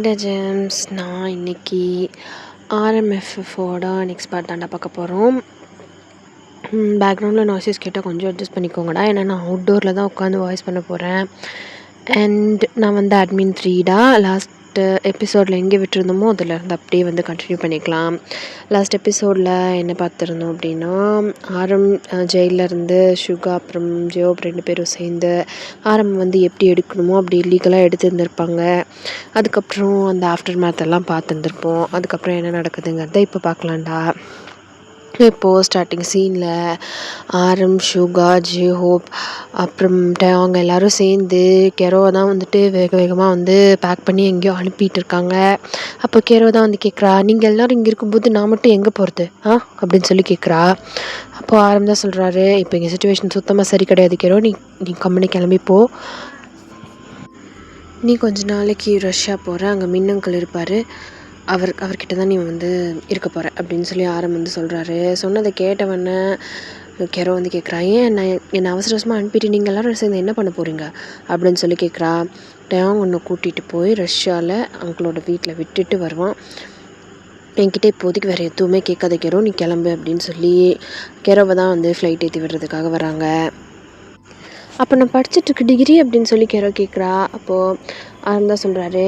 Hi James. நான் இன்னைக்கு ஆர்எம்எஃப்ஓட next part தாண்டா பார்க்க போகிறோம். பேக்ரவுண்டில் நாய்ஸஸ் கேட்டால் கொஞ்சம் அட்ஜஸ்ட் பண்ணிக்கோங்கடா. ஏன்னா நான் அவுட்டோரில் தான் உட்காந்து வாய்ஸ் பண்ண போகிறேன். அண்ட் நான் வந்து அட்மின் 3டா. லாஸ்ட்டு எபிசோடில் எங்கே விட்டுருந்தோமோ அதில் இருந்து அப்படியே வந்து கண்டினியூ பண்ணிக்கலாம். லாஸ்ட் எபிசோடில் என்ன பார்த்துருந்தோம் அப்படின்னா, ஜெயிலேருந்து சுகா அப்புறம் ஜோப் 2 பேரும் சேர்ந்து ஆரம் வந்து எப்படி எடுக்கணுமோ அப்படி லீகலாக எடுத்துருந்துருப்பாங்க. அதுக்கப்புறம் அந்த ஆஃப்டர் மேத்தெல்லாம் பார்த்துருந்துருப்போம். அதுக்கப்புறம் என்ன நடக்குதுங்கிறத இப்போ பார்க்கலாம்டா. இப்போது ஸ்டார்டிங் சீனில் ஆரம், சுகா, ஜேஹோப் அப்புறம் அவங்க எல்லோரும் சேர்ந்து கெரோவை தான் வந்துட்டு வேக வேகமாக வந்து பேக் பண்ணி எங்கேயோ அனுப்பிட்டு இருக்காங்க. அப்போ கெரோவை தான் வந்து கேட்குறா, நீங்கள் எல்லோரும் இங்கே இருக்கும்போது நான் மட்டும் எங்கே போகிறது அப்படின்னு சொல்லி கேட்குறா. அப்போது ஆரம் தான் சொல்கிறாரு, இப்போ எங்கள் சுச்சுவேஷன் சுத்தமாக சரி கிடையாது கெரோ, நீ கம்பெனி கிளம்பிப்போ. நீ கொஞ்ச நாளைக்கு ரஷ்யா போகிற, அங்கே மின்னங்கல் இருப்பார், அவர்கிட்ட தான் நீ வந்து இருக்க போகிற அப்படின்னு சொல்லி ஆரம் வந்து சொல்கிறாரு. சொன்னதை கேட்டவொடனே கெரோ வந்து கேட்குறா, ஏன் என்னை அவசர அவசரமாக அனுப்பிட்டு நீங்கள் எல்லோரும் சேர்ந்து என்ன பண்ண போகிறீங்க அப்படின்னு சொல்லி கேட்குறா. டயாங் ஒன்று கூட்டிகிட்டு போய் ரஷ்யாவில் அவங்களோட வீட்டில் விட்டுட்டு வருவான். என்கிட்ட இப்போதைக்கு வேறு எதுவுமே கேட்காத கெரோ, நீ கிளம்பு அப்படின்னு சொல்லி கெரோவை தான் வந்து ஃப்ளைட் ஏற்றி விடுறதுக்காக வராங்க. அப்போ நான் படிச்சுட்ருக்க டிகிரி அப்படின்னு சொல்லி கெரோ கேட்குறா. அப்போது ஆரம் தான் சொல்கிறாரு,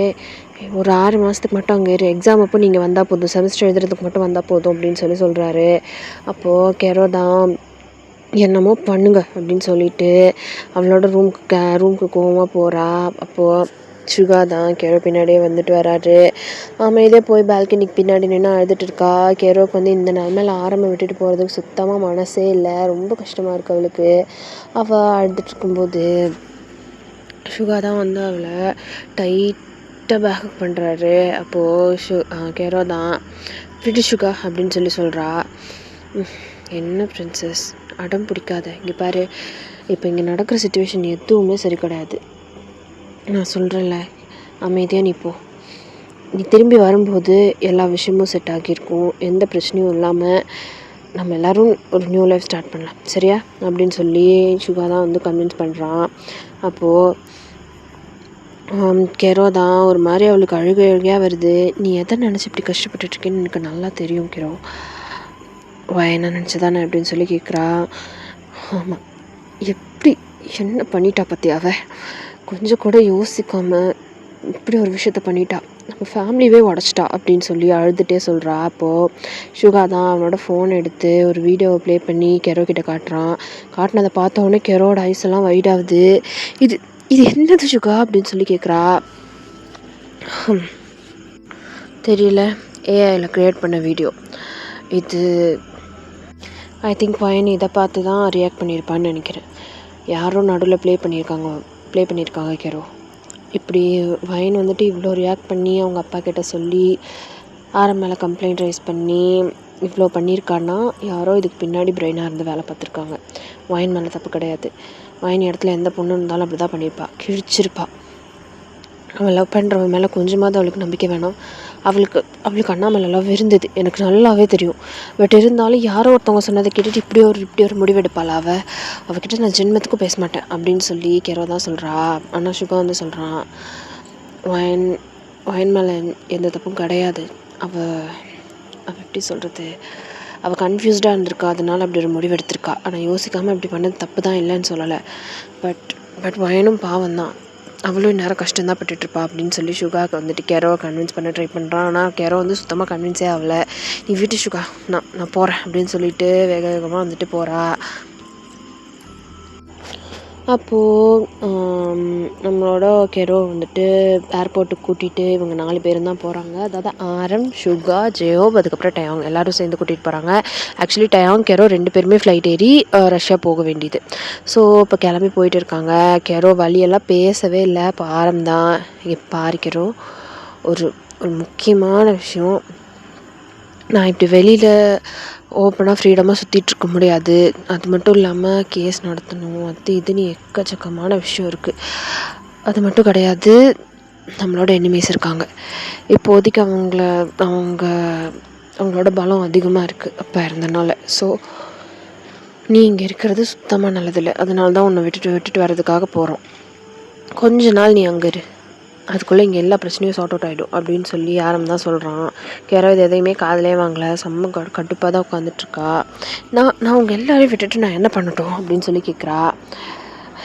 ஒரு 6 மாதத்துக்கு மட்டும் அங்கே எக்ஸாம் அப்போ நீங்கள் வந்தால் போதும், செமஸ்டர் எழுதுறதுக்கு மட்டும் வந்தால் போதும் அப்படின்னு சொல்கிறாரு. அப்போது கெரோ தான் என்னமோ பண்ணுங்க அப்படின்னு சொல்லிட்டு அவளோட ரூமுக்கு கோவமாக போகிறா. அப்போது சுகா தான் கெரோ பின்னாடியே வந்துட்டு வராரு. அமைதியே போய் பால்கனிக்கு பின்னாடி நின்று அழுதுட்டு இருக்கா. கெரோக்கு வந்து இந்த நிலமையில ஆரம்பம் விட்டுட்டு போகிறதுக்கு சுத்தமாக மனசே இல்லை. ரொம்ப கஷ்டமாக இருக்குது அவளுக்கு. அவள் அழுதுட்டு இருக்கும்போது சுகா தான் வந்து அவளை டைட்டாக பேக்கப் பண்ணுறாரு. அப்போது கெரோ தான் விடு சுகா அப்படின்னு சொல்கிறா. என்ன பிரின்சஸ் அடம் பிடிக்காத, இங்கே பாரு, இப்போ இங்கே நடக்கிற சுச்சுவேஷன் எதுவுமே சரி கிடையாது, நான் சொல்கிறேன்ல, அமைதியாக நீ போ. நீ திரும்பி வரும்போது எல்லா விஷயமும் செட் ஆகியிருக்கும், எந்த பிரச்சனையும் இல்லாமல் நம்ம எல்லோரும் ஒரு நியூ லைஃப் ஸ்டார்ட் பண்ணலாம், சரியா அப்படின்னு சொல்லி சுகா தான் வந்து கன்வின்ஸ் பண்ணுறான். அப்போது கெரோ தான் ஒரு மாதிரி அவளுக்கு அழுகையாக வருது. நீ எதை நினச்சி இப்படி கஷ்டப்பட்டுட்ருக்கேன்னு எனக்கு நல்லா தெரியும் கெரோ, என்ன நினச்சி தானே அப்படின்னு சொல்லி கேட்குறா. ஆமாம், எப்படி என்ன பண்ணிட்டா பற்றியாவ, கொஞ்சம் கூட யோசிக்காமல் இப்படி ஒரு விஷயத்த பண்ணிட்டா, நம்ம ஃபேமிலியே உடச்சிட்டா அப்படின்னு சொல்லி அழுதுகிட்டே சொல்கிறா. அப்போது சுகா தான் அவனோட ஃபோன் எடுத்து ஒரு வீடியோவை ப்ளே பண்ணி கெரோ கிட்ட காட்டுறான். காட்டினதை பார்த்தோன்னே கெரோட ஐஸ் எல்லாம் வைட் ஆகுது. இது என்னது சுகா அப்படின்னு சொல்லி கேட்குறா. தெரியல, ஏஐயில் க்ரியேட் பண்ண வீடியோ இது. ஐ திங்க் பையன் இதை பார்த்து தான் ரியாக்ட் பண்ணியிருப்பான்னு நினைக்கிறேன். யாரும் நடுவில் ப்ளே பண்ணியிருக்காங்க கெரோ. இப்படி வயன் வந்துட்டு இவ்வளோ ரியாக்ட் பண்ணி அவங்க அப்பா கிட்ட சொல்லி ஆரம் மேலே கம்ப்ளைண்ட் ரைஸ் பண்ணி இவ்வளோ பண்ணியிருக்கான்னா யாரோ இதுக்கு பின்னாடி பிரெயினாக இருந்து வேலை பார்த்துருக்காங்க. வயன் மேலே தப்பு கிடையாது. வயன் இடத்துல எந்த பொண்ணு இருந்தாலும் அப்படி தான் பண்ணியிருப்பா, கிழிச்சிருப்பா. அவள் லவ் பண்ணுறவன் மேலே கொஞ்சமாவது அவளுக்கு நம்பிக்கை வேணாம். அவளுக்கு அண்ணா மேலே லவ் இருந்தது, எனக்கு நல்லாவே தெரியும். பட் இருந்தாலும் யாரோ ஒருத்தவங்க சொன்னதை கேட்டுட்டு இப்படி ஒரு முடிவெடுப்பாள். அவகிட்ட நான் ஜென்மத்துக்கும் பேச மாட்டேன் அப்படின்னு சொல்லி கெரோ தான் சொல்கிறா. ஆனால் சுகா வந்து சொல்கிறான், வயன் மேலே எந்த தப்பும் கிடையாது. அவள் எப்படி சொல்கிறது, அவள் கன்ஃபியூஸ்டாக இருந்திருக்கா, அதனால் அப்படி ஒரு முடிவெடுத்திருக்கா. ஆனால் யோசிக்காமல் இப்படி பண்ணது தப்பு தான் இல்லைன்னு சொல்லலை. பட் வயனும் பாவம் தான், அவளும் நேரம் கஷ்டம்தான் பட்டுட்ருப்பா அப்படின்னு சொல்லி சுகாவுக்கு வந்துட்டு கெரோவை கன்வின்ஸ் பண்ண ட்ரை பண்ணுறான். ஆனால் கெரோ வந்து சுத்தமாக கன்வின்ஸே ஆகலை. நீ வீட்டு சுகா, நான் போகிறேன் அப்படின்னு சொல்லிட்டு வேக வேகமாக வந்துட்டு போகிறா. அப்போது நம்மளோட கெரோ வந்துட்டு ஏர்போர்ட்டுக்கு கூட்டிகிட்டு இவங்க 4 பேரும் தான் போகிறாங்க. அதாவது ஆரம், சுகா, ஜேயோப், அதுக்கப்புறம் டயாங் எல்லோரும் சேர்ந்து கூட்டிகிட்டு போகிறாங்க. ஆக்சுவலி டயாங், கெரோ 2 பேருமே ஃப்ளைட் ஏறி ரஷ்யா போக வேண்டியது. ஸோ இப்போ கிளம்பி போயிட்டு இருக்காங்க. கெரோ வழியெல்லாம் பேசவே இல்லை. இப்போ ஆரம் தான், இங்கே பாரு கெரோ, ஒரு முக்கியமான விஷயம், நான் இப்படி வெளியில் ஓப்பனாக ஃப்ரீடமாக சுற்றிட்டுருக்க முடியாது. அது மட்டும் இல்லாமல் கேஸ் நடத்தணும், அது இதுன்னு எக்கச்சக்கமான விஷயம் இருக்குது. அது மட்டும் கிடையாது, நம்மளோட எனிமீஸ் இருக்காங்க. இப்போதைக்கு அவங்களோட பலம் அதிகமாக இருக்குது அப்போ இருந்தனால. ஸோ நீ இங்கே இருக்கிறது சுத்தமாக நல்லதில்லை. அதனால தான் உன்னை விட்டுட்டு வர்றதுக்காக போகிறோம். கொஞ்ச நாள் நீ அங்கே இரு, அதுக்குள்ளே இங்கே எல்லா பிரச்சனையும் சார்ட் அவுட் ஆகிடும் அப்படின்னு சொல்லி ஆரம் தான் சொல்கிறான். கேரோ இது எதையுமே காதலே வாங்கலை, செம்ம கடுப்பாக தான் உட்காந்துட்ருக்கா. நான் உங்கள் எல்லோரையும் விட்டுட்டு நான் என்ன பண்ணட்டும் அப்படின்னு சொல்லி கேட்குறா.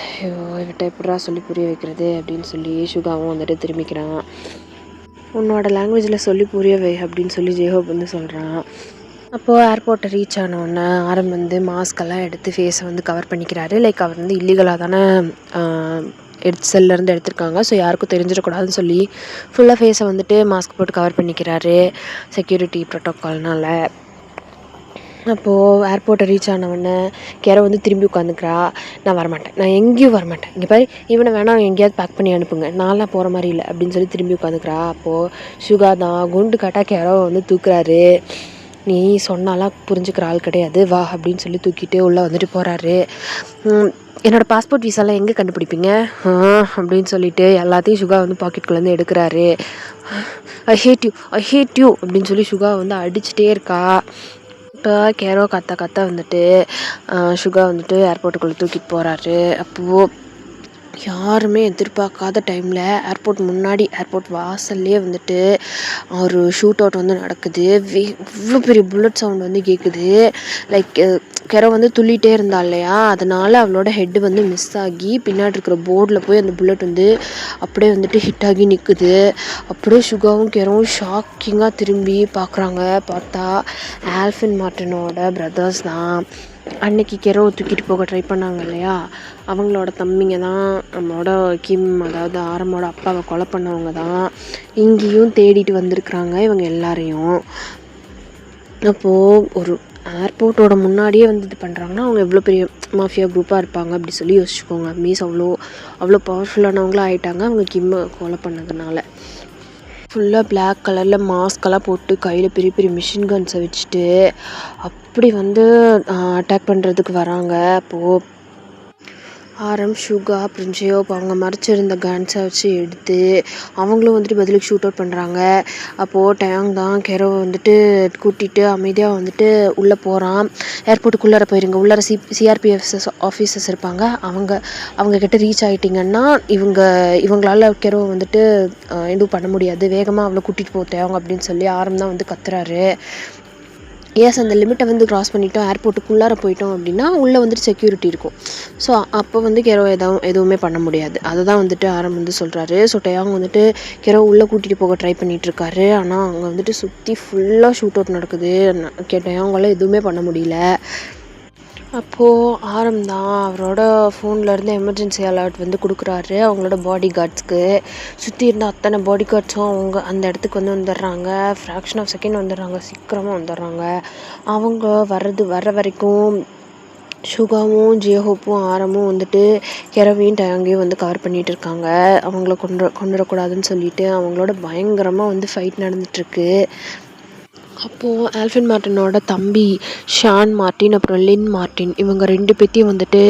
ஐயோ இவட்ட எப்படா சொல்லி புரிய வைக்கிறது அப்படின்னு சொல்லி சுகாவும் வந்துட்டு திரும்பிக்கிறான். உன்னோட லாங்குவேஜில் சொல்லி புரிய வை அப்படின்னு சொல்லி ஜேஹோப் வந்து சொல்கிறான். அப்போது ஏர்போர்ட்டை ரீச் ஆனவுடனே ஆரம் வந்து மாஸ்கெல்லாம் எடுத்து ஃபேஸை வந்து கவர் பண்ணிக்கிறாரு. லைக் அவர் வந்து இல்லீகலாக தானே செல்லேருந்து எடுத்திருக்காங்க, ஸோ யாருக்கும் தெரிஞ்சிடக்கூடாதுன்னு சொல்லி ஃபுல்லாக ஃபேஸை வந்துட்டு மாஸ்க் போட்டு கவர் பண்ணிக்கிறாரு செக்யூரிட்டி ப்ரோட்டோக்கால்னால. அப்போது ஏர்போர்ட்டை ரீச் ஆனவுடனே கேரோ வந்து திரும்பி உட்காந்துக்கிறா. நான் வரமாட்டேன், நான் எங்கேயும் வரமாட்டேன், இங்கே பாரு இவனை வேணாம் எங்கேயாவது பேக் பண்ணி அனுப்புங்க, நான்லாம் போகிற மாதிரி இல்லை அப்படின்னு சொல்லி திரும்பி உட்காந்துக்கிறா. அப்போது சுகா தான் குண்டு காட்டா கேரோ வந்து தூக்குறாரு. நீ சொன்னாலாம் புரிஞ்சுக்கிற ஆள் கிடையாது, வா அப்படின்னு சொல்லி தூக்கிட்டு உள்ளே வந்துட்டு போகிறாரு. என்னோடய பாஸ்போர்ட் விசாலாம் எங்கே கண்டுபிடிப்பீங்க அப்படின்னு சொல்லிட்டு எல்லாத்தையும் சுகா வந்து பாக்கெட்குள்ளேருந்து எடுக்கிறாரு. ஐ ஹேட் யூ அப்படின்னு சொல்லி சுகா வந்து அடிச்சுட்டே இருக்கா. இப்போ கேரோ கத்த வந்துட்டு சுகா வந்துட்டு ஏர்போர்ட்டுக்குள்ளே தூக்கிட்டு போகிறாரு. அப்போது யாருமே எதிர்பார்க்காத டைமில் ஏர்போர்ட் வாசல்லையே வந்துட்டு ஒரு ஷூட் அவுட் வந்து நடக்குது. இவ்வளோ பெரிய புல்லட் சவுண்ட் வந்து கேட்குது. லைக் கெரோ வந்து துள்ளிகிட்டே இருந்தா இல்லையா, அதனால் அவளோட ஹெட்டு வந்து மிஸ் ஆகி பின்னாடி இருக்கிற போர்டில் போய் அந்த புல்லட் வந்து அப்படியே வந்துட்டு ஹிட் ஆகி நிற்குது. அப்படியே சுகாவும் கெரோவும் ஷாக்கிங்காக திரும்பி பார்க்குறாங்க. பார்த்தா ஆல்ஃபின் மார்ட்டினோட பிரதர்ஸ் தான். அன்னைக்கு கெரோவை தூக்கிட்டு போக ட்ரை பண்ணாங்க இல்லையா, அவங்களோட தம்பிங்க தான் நம்மளோட கிம், அதாவது ஆரமோட அப்பாவை கொலை பண்ணவங்க தான் இங்கேயும் தேடிட்டு வந்திருக்குறாங்க இவங்க எல்லாரையும். அப்போது ஒரு ஏர்போர்ட்டோட முன்னாடியே வந்து இது பண்ணுறாங்கன்னா அவங்க எவ்வளோ பெரிய மாஃபியா குரூப்பாக இருப்பாங்க அப்படி சொல்லி யோசிச்சுக்கோங்க. மீன்ஸ் அவ்வளோ பவர்ஃபுல்லானவங்களாக ஆகிட்டாங்க அவங்க கிம்மை கொலை பண்ணதுனால. ஃபுல்லாக பிளாக் கலரில் மாஸ்கெல்லாம் போட்டு கையில் பெரிய பெரிய மிஷின் கன்ஸை வச்சுட்டு அப்படி வந்து அட்டாக் பண்ணுறதுக்கு வராங்க. அப்போது ஆரம், சுகா, அப்புறம் ஜியோப் அவங்க மறைச்சிருந்த கன்ஸை வச்சு எடுத்து அவங்களும் வந்துட்டு பதிலுக்கு ஷூட் அவுட் பண்ணுறாங்க. அப்போது டயாங் தான் கெரோவை வந்துட்டு கூட்டிகிட்டு அமைதியாக வந்துட்டு உள்ளே போகிறான். ஏர்போர்ட்டுக்குள்ளார போயிருங்க, உள்ளார சிஆர்பிஎஃப் ஆஃபீஸர்ஸ் இருப்பாங்க, அவங்கக்கிட்ட ரீச் ஆகிட்டிங்கன்னா இவங்களால கெரோவை வந்துட்டு எதுவும் பண்ண முடியாது, வேகமாக அவளை கூட்டிகிட்டு போக டயாங் அப்படின்னு சொல்லி ஆரம் தான் வந்து கத்துறாரு. அந்த லிமிட்டை வந்து க்ராஸ் பண்ணிட்டோம், ஏர்போர்ட்டுக்குள்ளார போயிட்டோம் அப்படின்னா உள்ளே வந்துட்டு செக்யூரிட்டி இருக்கும். ஸோ அப்போ வந்து கெரோ எதுவுமே பண்ண முடியாது. அதை தான் வந்துட்டு ஆரம் வந்து சொல்கிறாரு. ஸோ டயாங் வந்துட்டு கெரோ உள்ளே கூட்டிகிட்டு போக ட்ரை பண்ணிகிட்ருக்காரு. ஆனால் அங்கே வந்துட்டு சுற்றி ஃபுல்லாக ஷூட் அவுட் நடக்குது. டயாங்கால் எதுவுமே பண்ண முடியல. அப்போது ஆரம் தான் அவரோட ஃபோன்லேருந்து எமர்ஜென்சி அலர்ட் வந்து கொடுக்குறாரு அவங்களோட பாடி கார்ட்ஸ்க்கு. சுற்றி இருந்த அத்தனை பாடி கார்ட்ஸும் அவங்க அந்த இடத்துக்கு வந்து வந்துடுறாங்க. ஃப்ராக்ஷன் ஆஃப் செகண்ட் வந்துடுறாங்க, சீக்கிரமாக வந்துடுறாங்க. அவங்க வர்ற வரைக்கும் சுகாவும் ஜியோஹோப்பும் ஆரமும் வந்துட்டு கெரோவையும் டயாங்கையும் வந்து கவர் பண்ணிகிட்டு இருக்காங்க. அவங்கள கொண்டுடக்கூடாதுன்னு சொல்லிட்டு அவங்களோட பயங்கரமாக வந்து ஃபைட் நடந்துகிட்ருக்கு. அப்போது ஆல்ஃபின் மார்ட்டினோட தம்பி ஷான் மார்ட்டின் அப்புறம் லின் மார்ட்டின் இவங்க 2 பேத்தையும் வந்துட்டு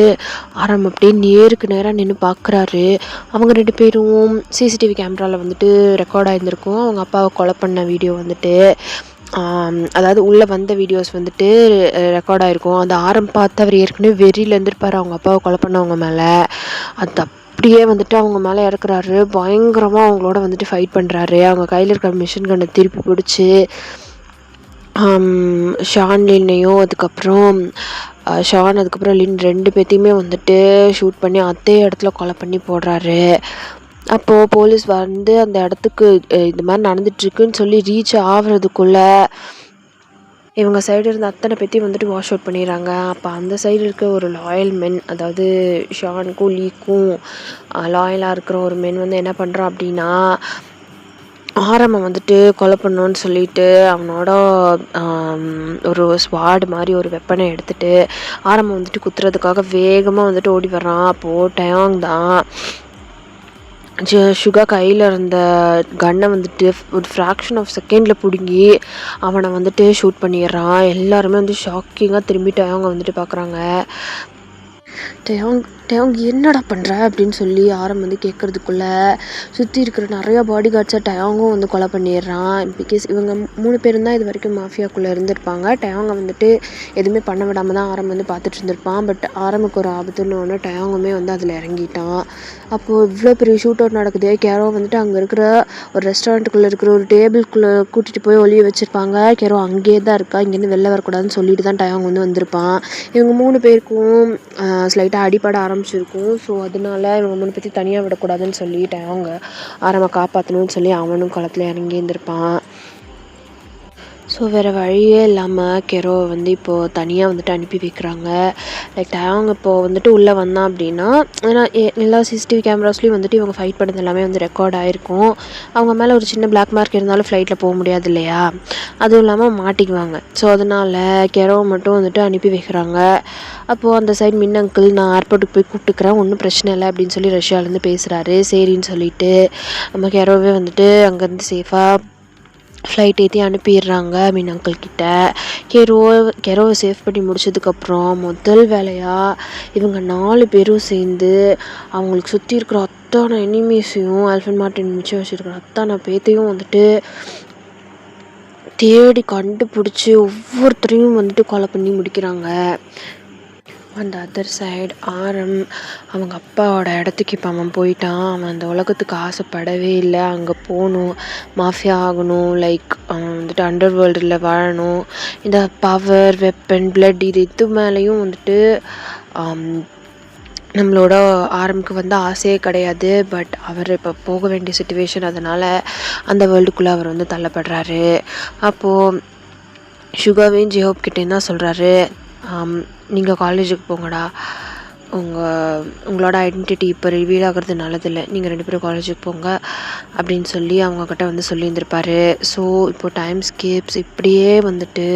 ஆரம் அப்படியே நேருக்கு நேராக நின்று பார்க்குறாரு. அவங்க 2 பேரும் சிசிடிவி கேமராவில் வந்துட்டு ரெக்கார்ட் ஆகியிருந்திருக்கும். அவங்க அப்பாவை கொலை பண்ண வீடியோ வந்துட்டு அதாவது உள்ளே வந்த வீடியோஸ் வந்துட்டு ரெக்கார்ட் ஆகிருக்கும். அந்த ஆரம் பார்த்து அவர் ஏற்கனவே வெறியில் இருந்திருப்பார் அவங்க அப்பாவை கொலை பண்ணவங்க மேலே. அது அப்படியே வந்துட்டு அவங்க மேலே இறக்குறாரு. பயங்கரமாக அவங்களோட வந்துட்டு ஃபைட் பண்ணுறாரு. அவங்க கையில் இருக்கிற மிஷின் கன்னை திருப்பி பிடிச்சி ஷான் லின்னையும் அதுக்கப்புறம் லின் 2 பேத்தையுமே வந்துட்டு ஷூட் பண்ணி அதே இடத்துல கொலை பண்ணி போடுறாரு. அப்போது போலீஸ் வந்து அந்த இடத்துக்கு இது மாதிரி நடந்துட்டுருக்குன்னு சொல்லி ரீச் ஆகிறதுக்குள்ளே இவங்க சைடு இருந்த அத்தனை பேத்தையும் வந்துட்டு வாஷ் அவுட் பண்ணிடுறாங்க. அப்போ அந்த சைடு இருக்க ஒரு லாயல் மென், அதாவது ஷானுக்கும் லீக்கும் லாயலாக இருக்கிற ஒரு மென் வந்து என்ன பண்ணுறான் அப்படின்னா ஆரம்பம் வந்துட்டு கொலை பண்ணோன்னு சொல்லிட்டு அவனோட ஒரு ஸ்வாட் மாதிரி ஒரு வெப்பனை எடுத்துகிட்டு ஆரம்பம் வந்துட்டு குத்துறதுக்காக வேகமாக வந்துட்டு ஓடி வர்றான். அப்போது டயாங் தான் சுகா கையில் இருந்த கன்னை வந்துட்டு ஒரு ஃப்ராக்ஷன் ஆஃப் செகண்டில் பிடுங்கி அவனை வந்துட்டு ஷூட் பண்ணிடுறான். எல்லாருமே வந்து ஷாக்கிங்காக திரும்பி டயாங்கை வந்துட்டு பார்க்குறாங்க. டயாங் டேவங் என்னடா பண்ணுற அப்படின்னு சொல்லி ஆரம் வந்து கேட்குறதுக்குள்ள சுற்றி இருக்கிற நிறையா பாடி கார்ட்ஸை டயாங்கும் வந்து கொலை பண்ணிடுறான். பிகாஸ் இவங்க 3 பேரும் தான் இது வரைக்கும் மாஃபியாக்குள்ளே இருந்திருப்பாங்க. டயாங்கை வந்துட்டு எதுவுமே பண்ண விடாமல் தான் ஆரம் வந்து பார்த்துட்டு இருந்திருப்பான். பட் ஆரமுக்கு ஒரு ஆபத்துன்னு ஒன்று டயாங்குமே வந்து அதில் இறங்கிட்டான். அப்போது இவ்வளோ பெரிய ஷூட் அவுட் நடக்குது. கேரோ வந்துட்டு அங்கே இருக்கிற ஒரு ரெஸ்டாரண்ட்டுக்குள்ளே இருக்கிற ஒரு டேபிள்குள்ளே கூட்டிகிட்டு போய் ஒளிய வச்சுருப்பாங்க. கேரோ அங்கேயே தான் இருக்கா, இங்கேருந்து வெளில வரக்கூடாதுன்னு சொல்லிட்டு தான் டயாங் வந்து வந்திருப்பான். இவங்க 3 பேருக்கும் ஸ்லைட்டாக அடிப்பட ஆரம்பிச்சிருக்கும். ஸோ அதனால இவங்க 3 பேர்த்தையும் தனியாக விடக்கூடாதுன்னு சொல்லி டயாங்க ஆரம்பை காப்பாற்றணும்னு சொல்லி அவனும் குளத்துல இறங்கி இருந்திருப்பான். ஸோ வேறு வழியே இல்லாமல் கெரோவை வந்து இப்போது தனியாக வந்துட்டு அனுப்பி வைக்கிறாங்க. லைக் டயாங் இப்போது வந்துட்டு உள்ளே வந்தான் அப்படின்னா, ஏன்னா எல்லா சிசிடிவி கேமராஸ்லேயும் வந்துட்டு இவங்க ஃபைட் பண்ணது எல்லாமே வந்து ரெக்கார்ட் ஆகிருக்கும். அவங்க மேலே ஒரு சின்ன பிளாக் மார்க் இருந்தாலும் ஃப்ளைட்டில் போக முடியாது இல்லையா, அதுவும் இல்லாமல் மாட்டிக்குவாங்க. ஸோ அதனால் கெரோவை மட்டும் வந்துட்டு அனுப்பி வைக்கிறாங்க. அப்போது அந்த சைடு மின் அங்கிள் நான் ஏர்போர்ட்டுக்கு போய் கூப்பிட்டுக்கிறேன், ஒன்றும் பிரச்சனை இல்லை அப்படின்னு சொல்லி ரஷ்யாவிலேருந்து பேசுகிறாரு. சரின்னு சொல்லிட்டு நம்ம கெரோவே வந்துட்டு அங்கேருந்து சேஃபாக ஃப்ளைட் ஏற்றி அனுப்பிடுறாங்க மீன் அங்கிள் கிட்ட. கெரோவை சேவ் பண்ணி முடிச்சதுக்கப்புறம் முதல் வேலையாக இவங்க 4 பேரும் சேர்ந்து அவங்களுக்கு சுற்றி இருக்கிற அத்தனை எனிமீஸையும் ஆல்ஃபன் மார்ட்டின் மிச்சம் வச்சுருக்கிற அத்தனை பேத்தையும் வந்துட்டு தேடி கண்டுபிடிச்சி ஒவ்வொருத்தரையும் வந்துட்டு கொலை பண்ணி முடிக்கிறாங்க. அந்த அதர் சைடு ஆரம் அவங்க அப்பாவோட இடத்துக்கு இப்போ அவன் போயிட்டான். அவன் அந்த உலகத்துக்கு ஆசைப்படவே இல்லை. அங்கே போகணும், மாஃபியா ஆகணும், லைக் அவன் வந்துட்டு அண்டர் வேர்ல்டில் வாழணும். இந்த பவர், வெப்பன், பிளட் இது மேலேயும் வந்துட்டு நம்மளோட ஆரம்புக்கு வந்து ஆசையே கிடையாது. பட் அவர் இப்போ போக வேண்டிய சுச்சுவேஷன், அதனால் அந்த வேர்ல்டுக்குள்ளே அவர் வந்து தள்ளப்படுறாரு. அப்போது சுகாவையும் ஜேஹோப் கிட்டேயும் தான் சொல்கிறாரு, நீங்கள் காலேஜுக்கு போங்கடா, உங்களோட ஐடென்டிட்டி இப்போ ரிவீல் ஆகிறது நல்லதில்லை, நீங்கள் 2 பேரும் காலேஜுக்கு போங்க அப்படின்னு சொல்லி அவங்கக்கிட்ட வந்து சொல்லியிருந்திருப்பாரு. ஸோ இப்போது டைம் ஸ்கேப்ஸ் இப்படியே வந்துட்டு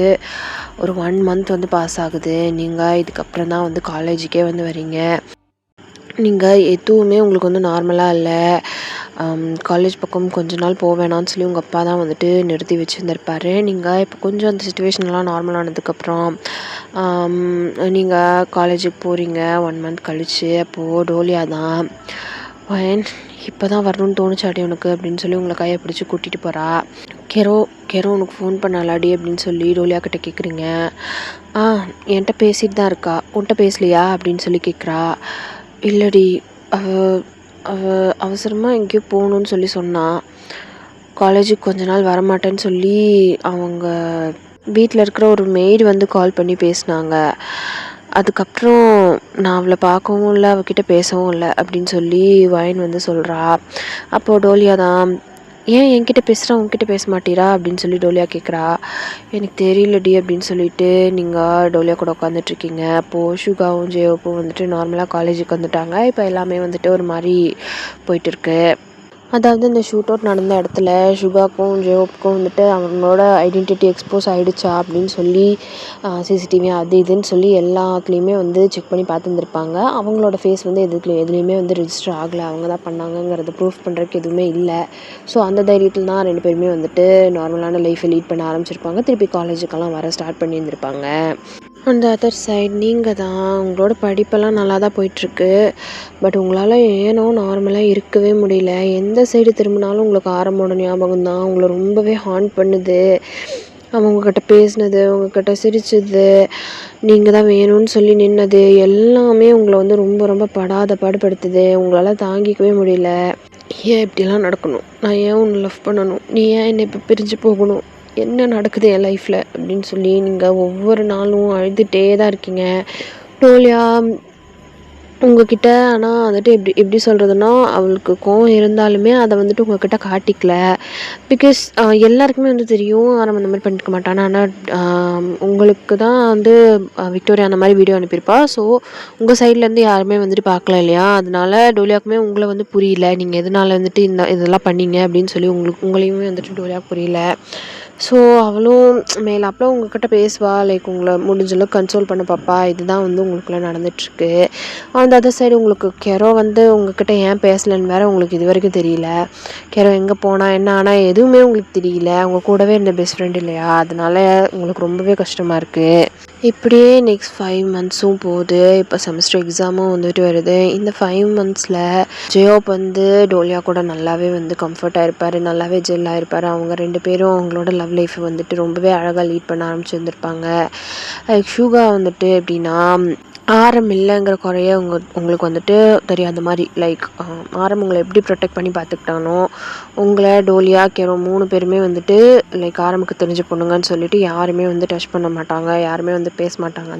ஒரு 1 மந்த் வந்து பாஸ் ஆகுது. நீங்கள் இதுக்கப்புறம் தான் வந்து காலேஜுக்கே வந்து வரீங்க. நீங்கள் எதுவுமே உங்களுக்கு வந்து நார்மலாக இல்லை. காலேஜ் பக்கம் கொஞ்ச நாள் போக வேணான்னு சொல்லி உங்கள் அப்பா தான் வந்துட்டு நிறுத்தி வச்சுருந்துருப்பாரு. நீங்கள் இப்போ கொஞ்சம் அந்த சுச்சுவேஷன்லாம் நார்மலானதுக்கப்புறம் நீங்கள் காலேஜுக்கு போகிறீங்க 1 மந்த் கழிச்சு. அப்போது டோலியா தான் இப்போ தான் வரணும்னு தோணுச்சாடி உனக்கு அப்படின்னு சொல்லி உங்களை கையை பிடிச்சி கூட்டிகிட்டு போகிறா. கெரோ உனக்கு ஃபோன் பண்ணலாடி அப்படின்னு சொல்லி டோலியா கிட்ட கேட்குறீங்க. என்கிட்ட பேசிட்டு தான் இருக்கா, உன்கிட்ட பேசலையா அப்படின்னு சொல்லி கேட்குறா. இல்லடி, அவசரமாக எங்கேயோ போகணுன்னு சொல்லி சொன்னான். காலேஜுக்கு கொஞ்ச நாள் வரமாட்டேன்னு சொல்லி அவங்க வீட்டில் இருக்கிற ஒரு மெய்டு வந்து கால் பண்ணி பேசினாங்க. அதுக்கப்புறம் நான் அவளை பார்க்கவும் இல்லை, அவகிட்ட பேசவும் இல்லை அப்படின்னு சொல்லி வயன் வந்து சொல்கிறா. அப்போது டோலியா தான், ஏன் என்கிட்ட பேசுகிறா உங்ககிட்ட பேச மாட்டீரா அப்படின்னு சொல்லி டோலியா கேட்குறா. எனக்கு தெரியலடி அப்படின்னு சொல்லிட்டு நீங்கள் டோலியா கூட உட்காந்துட்ருக்கீங்க. அப்போது சுகாவும் ஜேயோப்பும் வந்துட்டு நார்மலாக காலேஜுக்கு வந்துட்டாங்க. இப்போ எல்லாமே வந்துட்டு ஒரு மாதிரி போயிட்டுருக்கு. அதாவது இந்த ஷூட் அவுட் நடந்த இடத்துல சுகாக்கும் ஜேயோப்புக்கும் வந்துட்டு அவங்களோட ஐடென்டிட்டி எக்ஸ்போஸ் ஆகிடுச்சா அப்படின்னு சொல்லி சிசிடிவி அது இதுன்னு சொல்லி எல்லாத்துலேயுமே வந்து செக் பண்ணி பார்த்துருந்துருப்பாங்க. அவங்களோட ஃபேஸ் வந்து எதுலேயுமே வந்து ரெஜிஸ்டர் ஆகலை, அவங்க தான் பண்ணாங்கங்கிறத ப்ரூஃப் பண்ணுறதுக்கு எதுவுமே இல்லை. ஸோ அந்த தைரியத்தில் தான் 2 பேருமே வந்துட்டு நார்மலான லைஃப்பை லீட் பண்ண ஆரம்பிச்சிருப்பாங்க. திருப்பி காலேஜுக்கெல்லாம் வர ஸ்டார்ட் பண்ணியிருந்திருப்பாங்க. அந்த அதர் சைட் நீங்கள் தான், உங்களோட படிப்பெல்லாம் நல்லா தான் போயிட்டுருக்கு. பட் உங்களால் ஏனோ நார்மலாக இருக்கவே முடியல. எந்த சைடு திரும்பினாலும் உங்களுக்கு ஆரம்போட ஞாபகம் தான் உங்களை ரொம்பவே ஹாண்ட் பண்ணுது. அவன் உங்ககிட்ட பேசினது, உங்ககிட்ட சிரிச்சது, நீங்கள் தான் வேணும்னு சொல்லி நின்னது எல்லாமே உங்களை வந்து ரொம்ப ரொம்ப படாத பாடுபடுத்துது. உங்களால் தாங்கிக்கவே முடியல. ஏன் இப்படிலாம் நடக்கணும், நான் ஏன் உன்னை லவ் பண்ணணும், நீ ஏன் என்னை இப்போ பிரிஞ்சு போகணும், என்ன நடக்குது என் லைஃப்பில் அப்படின்னு சொல்லி நீங்கள் ஒவ்வொரு நாளும் அழுதுகிட்டே தான் இருக்கீங்க. டோலியா உங்ககிட்ட ஆனால் வந்துட்டு எப்படி சொல்கிறதுனா, அவளுக்கு கோவம் இருந்தாலுமே அதை வந்துட்டு உங்ககிட்ட காட்டிக்கல. பிகாஸ் எல்லாருக்குமே வந்து தெரியும் ஆரம்பம் அந்த மாதிரி பண்ணிருக்க மாட்டானா. ஆனால் உங்களுக்கு தான் வந்து விக்டோரியா அந்த மாதிரி வீடியோ அனுப்பியிருப்பா. ஸோ உங்கள் சைட்லேருந்து யாருமே வந்துட்டு பார்க்கல இல்லையா, அதனால டோலியாவுக்குமே உங்களை வந்து புரியல, நீங்கள் எதனால் வந்துட்டு இதெல்லாம் பண்ணீங்க அப்படின்னு சொல்லி உங்களையுமே வந்துட்டு டோலியா புரியல. ஸோ அவளும் மேலாப்பில் உங்கள்கிட்ட பேசுவா, லைக் உங்களை முடிஞ்சளவுக்கு கன்சோல் பண்ண பாப்பா. இதுதான் வந்து உங்களுக்குள்ளே நடந்துகிட்ருக்கு. அந்த அதர் சைடு உங்களுக்கு கெரோ வந்து உங்கள்கிட்ட ஏன் பேசலைன்னு வேறு உங்களுக்கு இது வரைக்கும் தெரியல. கெரோ எங்கே போனால் என்ன ஆனால் எதுவுமே உங்களுக்கு தெரியல. அவங்க கூடவே இருந்த பெஸ்ட் ஃப்ரெண்ட் இல்லையா, அதனால உங்களுக்கு ரொம்பவே கஷ்டமாக இருக்குது. இப்படியே நெக்ஸ்ட் 5 மந்த்ஸும் போகுது. இப்போ செமஸ்டர் எக்ஸாமும் வந்துட்டு வருது. இந்த 5 மந்த்ஸில் ஜெயோப் வந்து டோலியா கூட நல்லாவே வந்து கம்ஃபர்ட்டாக இருப்பார், நல்லாவே ஜெல்லாக இருப்பார். அவங்க 2 பேரும் அவங்களோட லவ் லைஃப்பை வந்துட்டு ரொம்பவே அழகாக லீட் பண்ண ஆரம்பிச்சிருந்துருப்பாங்க. லைக் ஷூகா வந்துட்டு எப்படின்னா ஆரம் இல்லைங்கிற குறைய உங்களுக்கு வந்துட்டு தெரியாத மாதிரி, லைக் ஆரம் உங்களை எப்படி ப்ரொடெக்ட் பண்ணி பார்த்துக்கிட்டானோ உங்களை டோலியா கெரோ 3 பேருமே வந்துட்டு லைக் ஆரமுக்கு தெரிஞ்ச பொண்ணுங்கன்னு சொல்லிட்டு யாருமே வந்து டச் பண்ண மாட்டாங்க, யாருமே வந்து பேச மாட்டாங்க.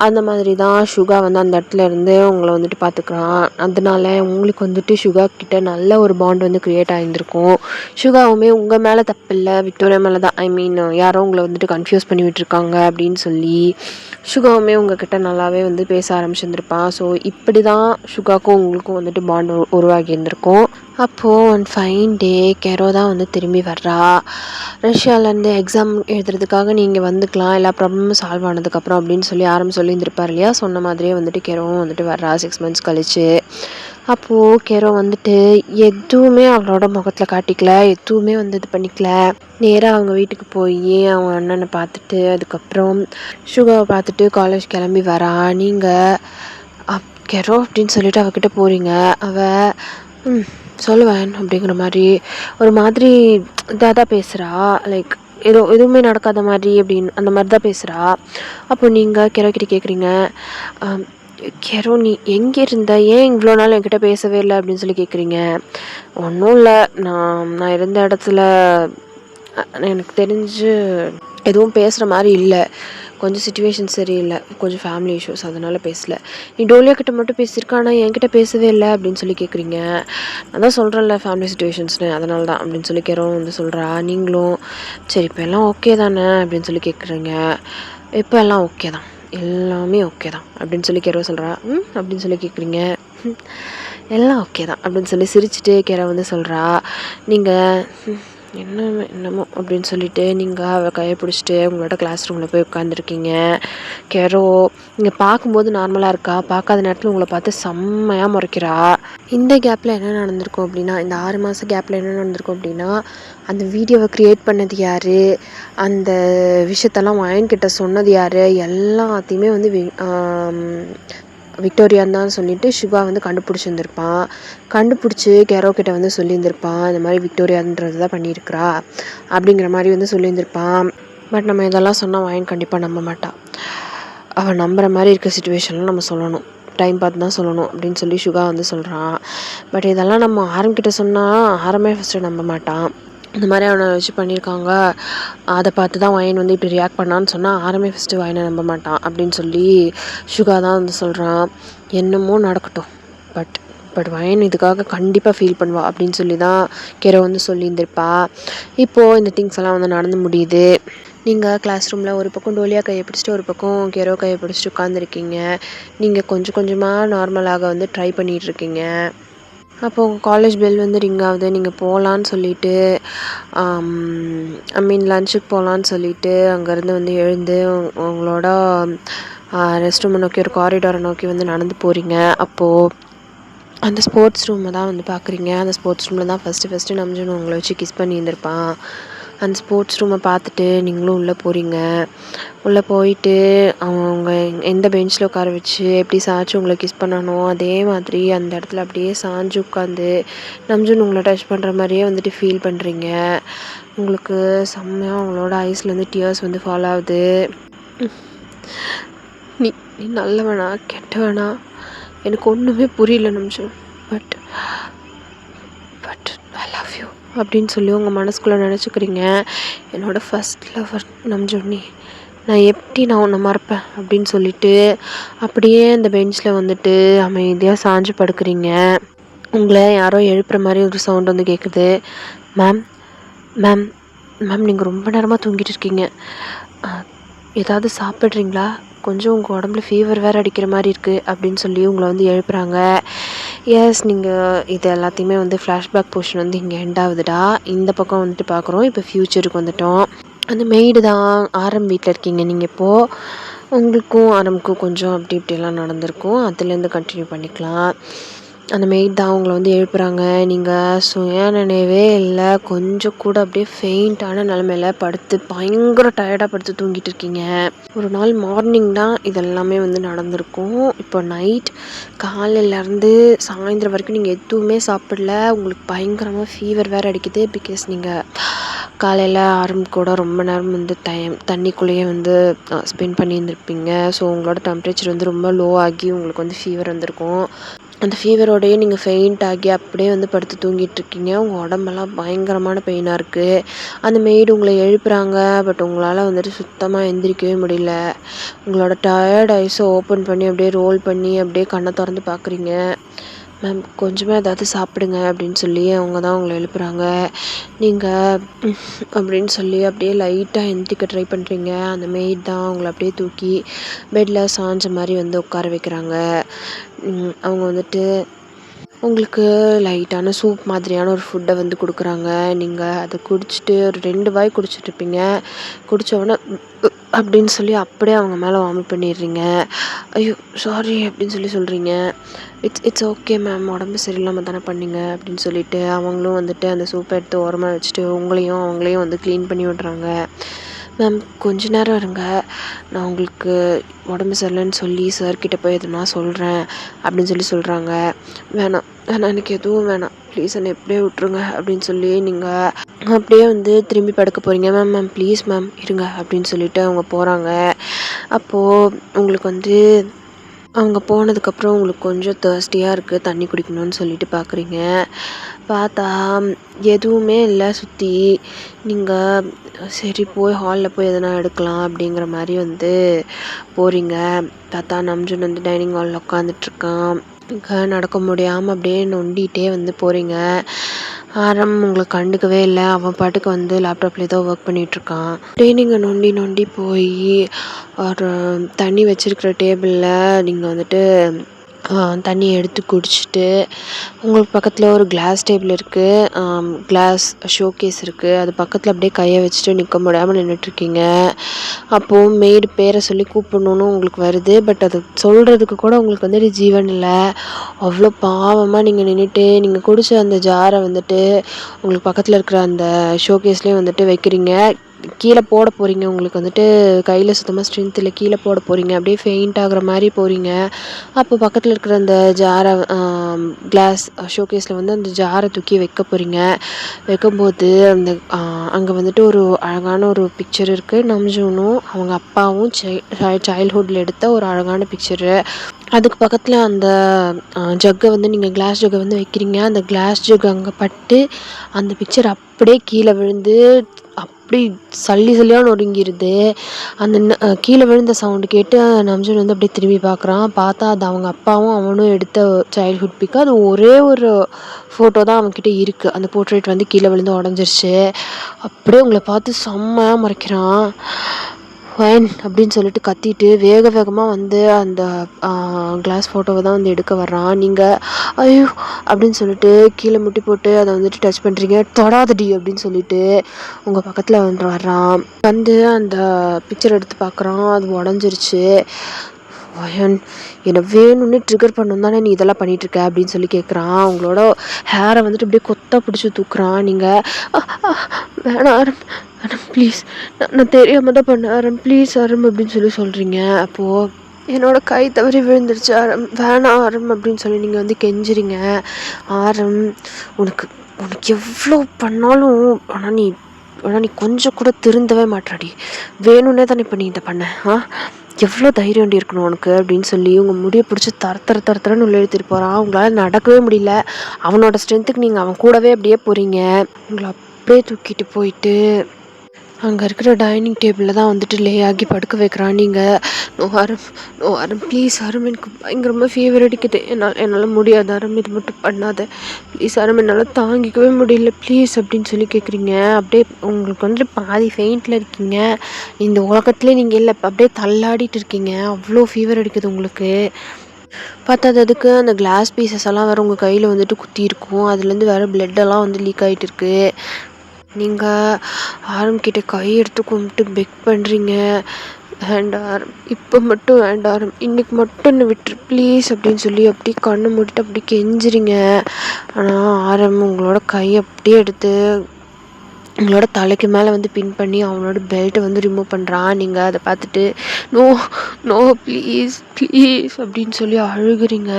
அந்த மாதிரி தான் ஷுகா வந்து அந்த இடத்துல இருந்து உங்களை வந்துட்டு பார்த்துக்கிறான். அதனால உங்களுக்கு வந்துட்டு ஷுகா கிட்ட நல்ல ஒரு பாண்ட் வந்து க்ரியேட் ஆகியிருந்திருக்கும். ஷுகாவுமே உங்கள் மேலே தப்பில்லை, விக்டோரியா மேலே தான், ஐ மீன் யாரோ உங்களை வந்துட்டு கன்ஃபியூஸ் பண்ணி விட்டுருக்காங்க அப்படின்னு சொல்லி ஷுகாவுமே உங்ககிட்ட நல்லாவே வந்து பேச ஆரம்பிச்சிருந்துருப்பான். ஸோ இப்படி தான் ஷுகாக்கும் உங்களுக்கும் வந்துட்டு பாண்ட் உருவாகி இருந்திருக்கும். அப்போது ஒன் ஃபைன் டே கெரோ தான் வந்து திரும்பி வர்றா. ரஷ்யாவிலேருந்து எக்ஸாம் எழுதுறதுக்காக நீங்கள் வந்துக்கலாம், எல்லா ப்ராப்ளமும் சால்வ் ஆனதுக்கப்புறம் அப்படின்னு சொல்லி சொல்லியிருந்திருப்பார் இல்லையா. சொன்ன மாதிரியே வந்துட்டு கெரோவும் வந்துட்டு வர்றா 6 மந்த்ஸ் கழிச்சு. அப்போது கெரோ வந்துட்டு எதுவுமே அவளோட முகத்தில் காட்டிக்கல, எதுவுமே வந்து இது பண்ணிக்கல. நேராக அவங்க வீட்டுக்கு போய் அவங்க அண்ணனை பார்த்துட்டு அதுக்கப்புறம் ஷுகாவை பார்த்துட்டு காலேஜ் கிளம்பி வரா. நீங்கள் கெரோ அப்படின்னு சொல்லிட்டு அவகிட்ட போகிறீங்க. அவள் சொல்லுவேன் அப்படிங்கிற மாதிரி ஒரு மாதிரி இதாக தான் பேசுகிறா. லைக் எதுவுமே நடக்காத மாதிரி அப்படின்னு அந்த மாதிரி தான் பேசுகிறா. அப்போ நீங்கள் கெரோ கிட்ட கேட்குறீங்க, கெரோ நீ எங்கே இருந்த, ஏன் இவ்வளோ நாள் என்கிட்ட பேசவே இல்லை அப்படின்னு சொல்லி கேட்குறீங்க. ஒன்றும் இல்லை, நான் இருந்த இடத்துல எனக்கு தெரிஞ்சு எதுவும் பேசுகிற மாதிரி இல்லை, கொஞ்சம் சிச்சுவேஷன் சரியில்லை, கொஞ்சம் ஃபேமிலி இஷ்யூஸ், அதனால் பேசலை. நீ டோலியா கிட்ட மட்டும் பேசியிருக்க, ஆனால் என்கிட்ட பேசவே இல்லை அப்படின்னு சொல்லி கேட்குறீங்க. நான் தான் சொல்கிறேன்ல ஃபேமிலி சிச்சுவேஷன்ஸ்னு, அதனால தான் அப்படின்னு சொல்லி கெரோ வந்து சொல்கிறா. நீங்களும் சரி இப்போ எல்லாம் ஓகே தானே அப்படின்னு சொல்லி கேட்குறீங்க. இப்போ எல்லாம் ஓகே தான், எல்லாமே ஓகே தான் அப்படின்னு சொல்லி கெரோ சொல்கிறா. அப்படின்னு சொல்லி கேட்குறீங்க. எல்லாம் ஓகே தான் அப்படின்னு சொல்லி சிரிச்சுட்டு கெரோ வந்து சொல்கிறா. நீங்கள் என்னமோ அப்படின்னு சொல்லிட்டு நீங்கள் அவளை கையை பிடிச்சிட்டு உங்களோட கிளாஸ் ரூமில் போய் உட்காந்துருக்கீங்க. கெரோ நீங்கள் பார்க்கும்போது நார்மலாக இருக்கா, பார்க்காத நேரத்தில் உங்களை பார்த்து செம்மையாக முறைக்கிறா. இந்த கேப்பில் என்ன நடந்திருக்கும் அப்படின்னா, இந்த 6 மாத கேப்பில் என்ன நடந்திருக்கும் அப்படின்னா, அந்த வீடியோவை க்ரியேட் பண்ணது யார், அந்த விஷயத்தெல்லாம் வயன்கிட்ட சொன்னது யார், எல்லாத்தையுமே வந்து விக்டோரியான்னு தான் சொல்லிட்டு ஷுகா வந்து கண்டுபிடிச்சிருந்துருப்பான். கண்டுபிடிச்சி கெரோ கிட்ட வந்து சொல்லியிருந்திருப்பான், இந்த மாதிரி விக்டோரியான்றது தான் பண்ணியிருக்கிறா அப்படிங்கிற மாதிரி வந்து சொல்லியிருந்திருப்பான். பட் நம்ம இதெல்லாம் சொன்னால் வயன் கண்டிப்பாக நம்ப மாட்டான். அவன் நம்புகிற மாதிரி இருக்க சுச்சுவேஷனில் நம்ம சொல்லணும், டைம் பார்த்து தான் சொல்லணும் அப்படின்னு சொல்லி ஷுகா வந்து சொல்கிறான். பட் இதெல்லாம் நம்ம ஆரம்பிக்கிட்ட சொன்னால் ஆரமே ஃபஸ்ட்டு நம்ப மாட்டான். இந்த மாதிரி அவனை வச்சு பண்ணியிருக்காங்க, அதை பார்த்து தான் வயன் வந்து இப்படி ரியாக்ட் பண்ணான்னு சொன்னால் ஆரமே ஃபஸ்ட்டு வயனை நம்ப மாட்டான் அப்படின்னு சொல்லி ஷுகா தான் வந்து சொல்கிறான். என்னமோ நடக்கட்டும், பட் வயன் இதுக்காக கண்டிப்பாக ஃபீல் பண்ணுவா அப்படின்னு சொல்லி தான் கெரோ வந்து சொல்லியிருந்திருப்பா. இப்போது இந்த திங்ஸ் எல்லாம் வந்து நடந்து முடியுது. நீங்கள் கிளாஸ் ரூமில் ஒரு பக்கம் டோலியா கையை பிடிச்சிட்டு ஒரு பக்கம் கெரோ கையை பிடிச்சிட்டு உட்காந்துருக்கீங்க. நீங்கள் கொஞ்சம் கொஞ்சமாக நார்மலாக வந்து ட்ரை பண்ணிகிட்ருக்கீங்க. அப்போது உங்கள் காலேஜ் பெல் வந்து ரிங் ஆகுது. நீங்கள் போகலான்னு சொல்லிவிட்டு ஐ மீன் லஞ்சுக்கு போகலான்னு சொல்லிவிட்டு அங்கேருந்து வந்து எழுந்து உங்களோட ரெஸ்ட் ரூமை நோக்கி ஒரு காரிடாரை நோக்கி வந்து நடந்து போகிறீங்க. அப்போது அந்த ஸ்போர்ட்ஸ் ரூமை தான் வந்து பார்க்குறீங்க. அந்த ஸ்போர்ட்ஸ் ரூமில் தான் ஃபஸ்ட்டு நம்ஜன் உங்களை வச்சு கிஸ் பண்ணியிருந்திருப்பான். அந்த ஸ்போர்ட்ஸ் ரூமை பார்த்துட்டு நீங்களும் உள்ளே போகிறீங்க. உள்ளே போயிட்டு அவங்க எந்த பெஞ்சில் உட்கார வச்சு எப்படி சாய்ச்சி உங்களை கிஸ் பண்ணணும் அதே மாதிரி அந்த இடத்துல அப்படியே சாஞ்சு உட்காந்து நம்ஜன் உங்களை டச் பண்ணுற மாதிரியே வந்துட்டு ஃபீல் பண்ணுறீங்க. உங்களுக்கு செம்மையாக அவங்களோட ஐஸ்லேருந்து டியர்ஸ் வந்து ஃபாலோ ஆகுது. நீ நல்லவனா கெட்டவனா எனக்கு ஒன்றுமே புரியல நம்ஜன், பட் ஐ லவ் யூ அப்படின்னு சொல்லி உங்கள் மனசுக்குள்ளே நினச்சிக்கிறீங்க. என்னோடய ஃபஸ்ட் லவர் நம்ஜன், நான் உன்னை மறப்பேன் அப்படின்னு சொல்லிட்டு அப்படியே அந்த பெஞ்சில் வந்துட்டு அமைதியாக சாஞ்சு படுக்கிறீங்க. உங்களை யாரோ எழுப்புற மாதிரி ஒரு சவுண்ட் வந்து கேட்குது. மேம் மேம் மேம் நீங்கள் ரொம்ப நேரமாக தூங்கிட்டு இருக்கீங்க, ஏதாவது சாப்பிட்றீங்களா, கொஞ்சம் உங்கள் உடம்புல ஃபீவர் வேறு அடிக்கிற மாதிரி இருக்குது அப்படின்னு சொல்லி உங்களை வந்து எழுப்புறாங்க. எஸ், நீங்கள் இது எல்லாத்தையுமே வந்து ஃப்ளாஷ்பேக் போர்ஷன் வந்து இங்கே எண்ட் ஆகுதுடா. இந்த பக்கம் வந்துட்டு பார்க்குறோம், இப்போ ஃப்யூச்சருக்கு வந்துட்டோம். அந்த மெய்டு தான் ஆரம் வீட்டில் இருக்கீங்க நீங்கள் இப்போது. உங்களுக்கும் ஆரம்புக்கும் கொஞ்சம் அப்படி இப்படியெல்லாம் நடந்திருக்கும், அதுலேருந்து கண்டினியூ பண்ணிக்கலாம். அந்த மெய்ட் தான் உங்கள வந்து எழுப்புறாங்க. நீங்க சுய நினைவே இல்ல. கொஞ்சம் கூட அப்படியே ஃபெயிண்டான நிலைமையில படுத்து பயங்கர டயர்டா படுத்து தூங்கிட்டு இருக்கீங்க. ஒரு நாள் மார்னிங் தான் இதெல்லாமே வந்து நடந்திருக்கும். இப்போ நைட் காலையிலேருந்து சாயந்தரம் வரைக்கும் நீங்கள் எதுவுமே சாப்பிடல. உங்களுக்கு பயங்கரமாக ஃபீவர் வேறு அடிக்குது. பிகாஸ் நீங்கள் காலையில் கூட ரொம்ப நேரம் வந்து தண்ணிக்குள்ளேயே வந்து ஸ்பெண்ட் பண்ணியிருந்திருப்பீங்க. ஸோ உங்களோட டெம்பரேச்சர் வந்து ரொம்ப லோ ஆகி உங்களுக்கு வந்து ஃபீவர் வந்திருக்கும். அந்த ஃபீவரோடையே நீங்கள் ஃபெயிண்ட் ஆகி அப்படியே வந்து படுத்து தூங்கிட்டுருக்கீங்க. உங்கள் உடம்பெல்லாம் பயங்கரமான பெயினாக இருக்குது. அந்த மெய்டு உங்களை எழுப்புறாங்க. பட் உங்களால் வந்துட்டு சுத்தமாக எந்திரிக்கவே முடியல. உங்களோட டயர்ட் ஐஸை ஓப்பன் பண்ணி அப்படியே ரோல் பண்ணி அப்படியே கண்ணை திறந்து பார்க்குறீங்க. மேம் கொஞ்சமாக ஏதாவது சாப்பிடுங்க அப்படின்னு சொல்லி அவங்க தான் உங்களை எழுப்புறாங்க. நீங்கள் அப்படின்னு சொல்லி அப்படியே லைட்டாக எந்திரிக்க ட்ரை பண்ணுறீங்க. அந்த மெய்ட் தான் உங்களை அப்படியே தூக்கி பெட்டில் சாஞ்ச மாதிரி வந்து உட்கார வைக்கிறாங்க. அவங்க வந்துட்டு உங்களுக்கு லைட்டான சூப் மாதிரியான ஒரு ஃபுட்டை வந்து கொடுக்குறாங்க. நீங்கள் அதை குடிச்சிட்டு ஒரு 2 வாய் குடிச்சிட்ருப்பீங்க. குடித்தோடனே அப்படின்னு சொல்லி அப்படியே அவங்க மேலே வாமிட் பண்ணிடுறீங்க. ஐயோ சாரி அப்படின்னு சொல்கிறீங்க. இட்ஸ் ஓகே மேம், உடம்பு சரியில்லாமல் தானே பண்ணீங்க அப்படின்னு சொல்லிட்டு அவங்களும் வந்துட்டு அந்த சூப்பை எடுத்து ஓரமாக வச்சுட்டு அவங்களையும் வந்து க்ளீன் பண்ணி விட்றாங்க. மேம் கொஞ்ச நேரம் இருங்க, நான் உங்களுக்கு உடம்பு சரியில்லைன்னு சொல்லி சார்கிட்ட போய் எதுனா சொல்கிறேன் அப்படின்னு சொல்கிறாங்க. வேணாம் எனக்கு எதுவும் வேணாம், ப்ளீஸ் என்னை எப்படியே விட்ருங்க அப்படின்னு சொல்லி நீங்கள் அப்படியே வந்து திரும்பி படுக்க போகிறீங்க. மேம் ப்ளீஸ் மேம் இருங்க அப்படின்னு சொல்லிட்டு அவங்க போகிறாங்க. அப்போது உங்களுக்கு வந்து அவங்க போனதுக்கப்புறம் உங்களுக்கு கொஞ்சம் தர்ஸ்டியாக இருக்குது, தண்ணி குடிக்கணும்னு சொல்லிட்டு பார்க்குறீங்க. பார்த்தா எதுவுமே இல்லை சுற்றி. நீங்கள் சரி போய் ஹாலில் போய் எதனா எடுக்கலாம் அப்படிங்கிற மாதிரி வந்து போகிறீங்க. பார்த்தா நம்ஜுன் வந்து டைனிங் ஹாலில் உட்காந்துட்ருக்கான். நடக்க முடியாமல் அப்படியே நொண்டிகிட்டே வந்து போகிறீங்க. ஆரம் உங்களை கண்டுக்கவே இல்லை. அவன் பாட்டுக்கு வந்து லேப்டாப்பில் ஏதோ ஒர்க் பண்ணிகிட்ருக்கான். அப்படியே நீங்கள் நொண்டி போய் ஒரு தண்ணி வச்சுருக்கிற டேபிளில் நீங்கள் வந்துட்டு தண்ணி எடுத்து குடிச்சிட்டு உங்களுக்கு பக்கத்தில் ஒரு கிளாஸ் டேபிள் இருக்குது, கிளாஸ் ஷோகேஸ் இருக்குது. அது பக்கத்தில் அப்படியே கையை வச்சுட்டு நிற்க முடியாமல் நின்றுட்டுருக்கீங்க. அப்போது மெய்டு பேரை சொல்லி கூப்பிடணுன்னு உங்களுக்கு வருது. பட் அது சொல்கிறதுக்கு கூட உங்களுக்கு வந்துட்டு ஜீவன் இல்லை. அவ்வளோ பாவமாக நீங்கள் நின்றுட்டு நீங்கள் குடித்த அந்த ஜாரை வந்துட்டு உங்களுக்கு பக்கத்தில் இருக்கிற அந்த ஷோகேஸ்லேயே வந்துட்டு வைக்கிறீங்க. கீழே போட போகிறீங்க. உங்களுக்கு வந்துட்டு கையில் சுத்தமாக ஸ்ட்ரென்த் இல்லை, கீழே போட போகிறீங்க. அப்படியே ஃபெயிண்ட் ஆகுற மாதிரி போகிறீங்க. அப்போ பக்கத்தில் இருக்கிற அந்த ஜாரை கிளாஸ் ஷோகேஸில் வந்து அந்த ஜாரை தூக்கி வைக்க போகிறீங்க. வைக்கும்போது அந்த அங்கே வந்துட்டு ஒரு அழகான ஒரு பிக்சர் இருக்குது. நம்ஜூனும் அவங்க அப்பாவும் சைல்ட்ஹுட்டில் எடுத்த ஒரு அழகான பிக்சரு. அதுக்கு பக்கத்தில் அந்த ஜக்கை வந்து நீங்கள் கிளாஸ் ஜக்கை வந்து வைக்கிறீங்க. அந்த கிளாஸ் ஜக் அங்கே பட்டு அந்த பிக்சர் அப்படியே கீழே விழுந்து அப்படி சல்லியாக நொறுங்கிடுது. அந்த கீழே விழுந்த சவுண்டு கேட்டு நம்ஜன் வந்து அப்படியே திரும்பி பார்க்குறான். பார்த்தா அது அவங்க அப்பாவும் அவனும் எடுத்த சைல்ட்ஹுட் பிக்கு. அது ஒரே ஒரு ஃபோட்டோ தான் அவன்கிட்ட இருக்குது. அந்த போர்ட்ரேட் வந்து கீழே விழுந்து உடஞ்சிருச்சு. அப்படியே உங்களை பார்த்து செம்மையாக முறைக்கிறான். ஃபைன் அப்படின்னு சொல்லிட்டு கத்திட்டு வேகமாக வந்து அந்த கிளாஸ் ஃபோட்டோவை தான் வந்து எடுக்க வர்றான். நீங்கள் ஐயோ அப்படின்னு சொல்லிட்டு கீழே முட்டி போட்டு அதை வந்துட்டு டச் பண்ணுறீங்க. தொடாதடி அப்படின்னு சொல்லிட்டு உங்கள் பக்கத்தில் வந்து வர்றான். வந்து அந்த பிக்சர் எடுத்து பார்க்குறான். அது உடஞ்சிருச்சு. வயன் என்னை வேணும்னு ட்ரிகர் பண்ணணும் தானே நீ இதெல்லாம் பண்ணிகிட்ருக்க அப்படின்னு சொல்லி கேட்குறான். அவங்களோட ஹேரை வந்துட்டு அப்படியே கொத்தா பிடிச்சி தூக்குறான். நீங்கள் வேணாம் அருண் ப்ளீஸ், நான் தெரியாமல் தான் பண்ணேன் அருண் ப்ளீஸ் அருண் அப்படின்னு சொல்கிறீங்க. அப்போது என்னோட கை தவறி விழுந்துருச்சு ஆரம், வேணாம் ஆரம் அப்படின்னு சொல்லி நீங்கள் வந்து கெஞ்சுறீங்க. ஆரம் உனக்கு எவ்வளோ பண்ணாலும் ஆனால் நீ கொஞ்சம் கூட திருந்தவே மாட்டாடி, வேணும்னே தானே இப்போ நீ இதை பண்ண, எவ்வளோ தைரியம் இருக்கணும் உனக்கு அப்படின்னு சொல்லி உங்கள் முடியை பிடிச்சி தரன்னு உள்ள எழுத்திட்டு போகிறான். உங்களால் நடக்கவே முடியல. அவனோட ஸ்ட்ரென்த்துக்கு நீங்கள் அவன் கூடவே அப்படியே போகிறீங்க. உங்களை அப்படியே தூக்கிட்டு போயிட்டு அங்கே இருக்கிற டைனிங் டேபிளில் தான் வந்துட்டு லே ஆகி படுக்க வைக்கிறான். நீங்கள் நோ அரம் ப்ளீஸ் அரும், எனக்கு பயங்கரமாக ஃபீவர் அடிக்குது, என்னால் முடியாது அரும், இது மட்டும் பண்ணாத ப்ளீஸ் அரும், என்னால் தாங்கிக்கவே முடியல ப்ளீஸ் அப்படின்னு சொல்லி கேட்குறீங்க. அப்படியே உங்களுக்கு வந்துட்டு பாதி ஃபெயிண்டில் இருக்கீங்க. இந்த உலகத்துலேயே நீங்கள் இல்லை, அப்படியே தள்ளாடிட்டு இருக்கீங்க. அவ்வளோ ஃபீவர் அடிக்குது உங்களுக்கு. பார்த்ததுக்கு அந்த கிளாஸ் பீசஸ் எல்லாம் வேறு உங்கள் கையில் வந்துட்டு குத்தி இருக்கும். அதுலேருந்து வேறு பிளட்டெல்லாம் வந்து லீக் ஆகிட்டு இருக்கு. நீங்கள் ஆரம்பிக்கிட்ட கை எடுத்து கும்பிட்டு பெக் பண்ணுறீங்க. வேண்டாம், இப்போ மட்டும் வேண்டாம், இன்னைக்கு மட்டும் என்னை விட்டுரு ப்ளீஸ் அப்படின்னு சொல்லி அப்படியே கண்ணை மூடிட்டு அப்படி கெஞ்சுறீங்க. ஆனால் ஆரம் உங்களோட கையை அப்படியே எடுத்து உங்களோட தலைக்கு மேலே வந்து பின் பண்ணி அவனோட பெல்ட்டை வந்து ரிமூவ் பண்ணுறான். நீங்கள் அதை பார்த்துட்டு நோ நோ ப்ளீஸ் ப்ளீஸ் அப்படின்னு சொல்லி அழுகுறீங்க.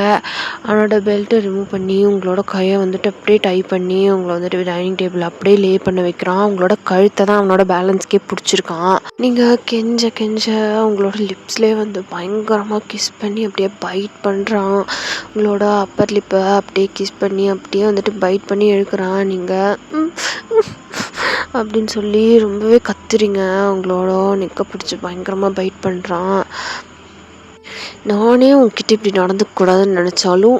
அவனோட பெல்ட்டை ரிமூவ் பண்ணி உங்களோட கையை வந்துட்டு அப்படியே டை பண்ணி உங்களை வந்துட்டு டைனிங் டேபிள் அப்படியே லே பண்ண வைக்கிறான். உங்களோட கழுத்தை தான் அவனோட பேலன்ஸ்க்கே பிடிச்சிருக்கான். நீங்கள் கெஞ்ச கெஞ்ச உங்களோட லிப்ஸ்லேயே வந்து பயங்கரமாக கிஸ் பண்ணி அப்படியே பைட் பண்ணுறான். உங்களோட அப்பர் லிப்பை அப்படியே கிஸ் பண்ணி அப்படியே வந்துட்டு பைட் பண்ணி இழுக்கிறான். நீங்கள் அப்படின்னு சொல்லி ரொம்பவே கத்துறீங்க. உங்களோட நெக்கை பிடிச்சி பயங்கரமாக பைட் பண்ணுறான். நானே உன்கிட்ட இப்படி நடந்துக்கூடாதுன்னு நினச்சாலும்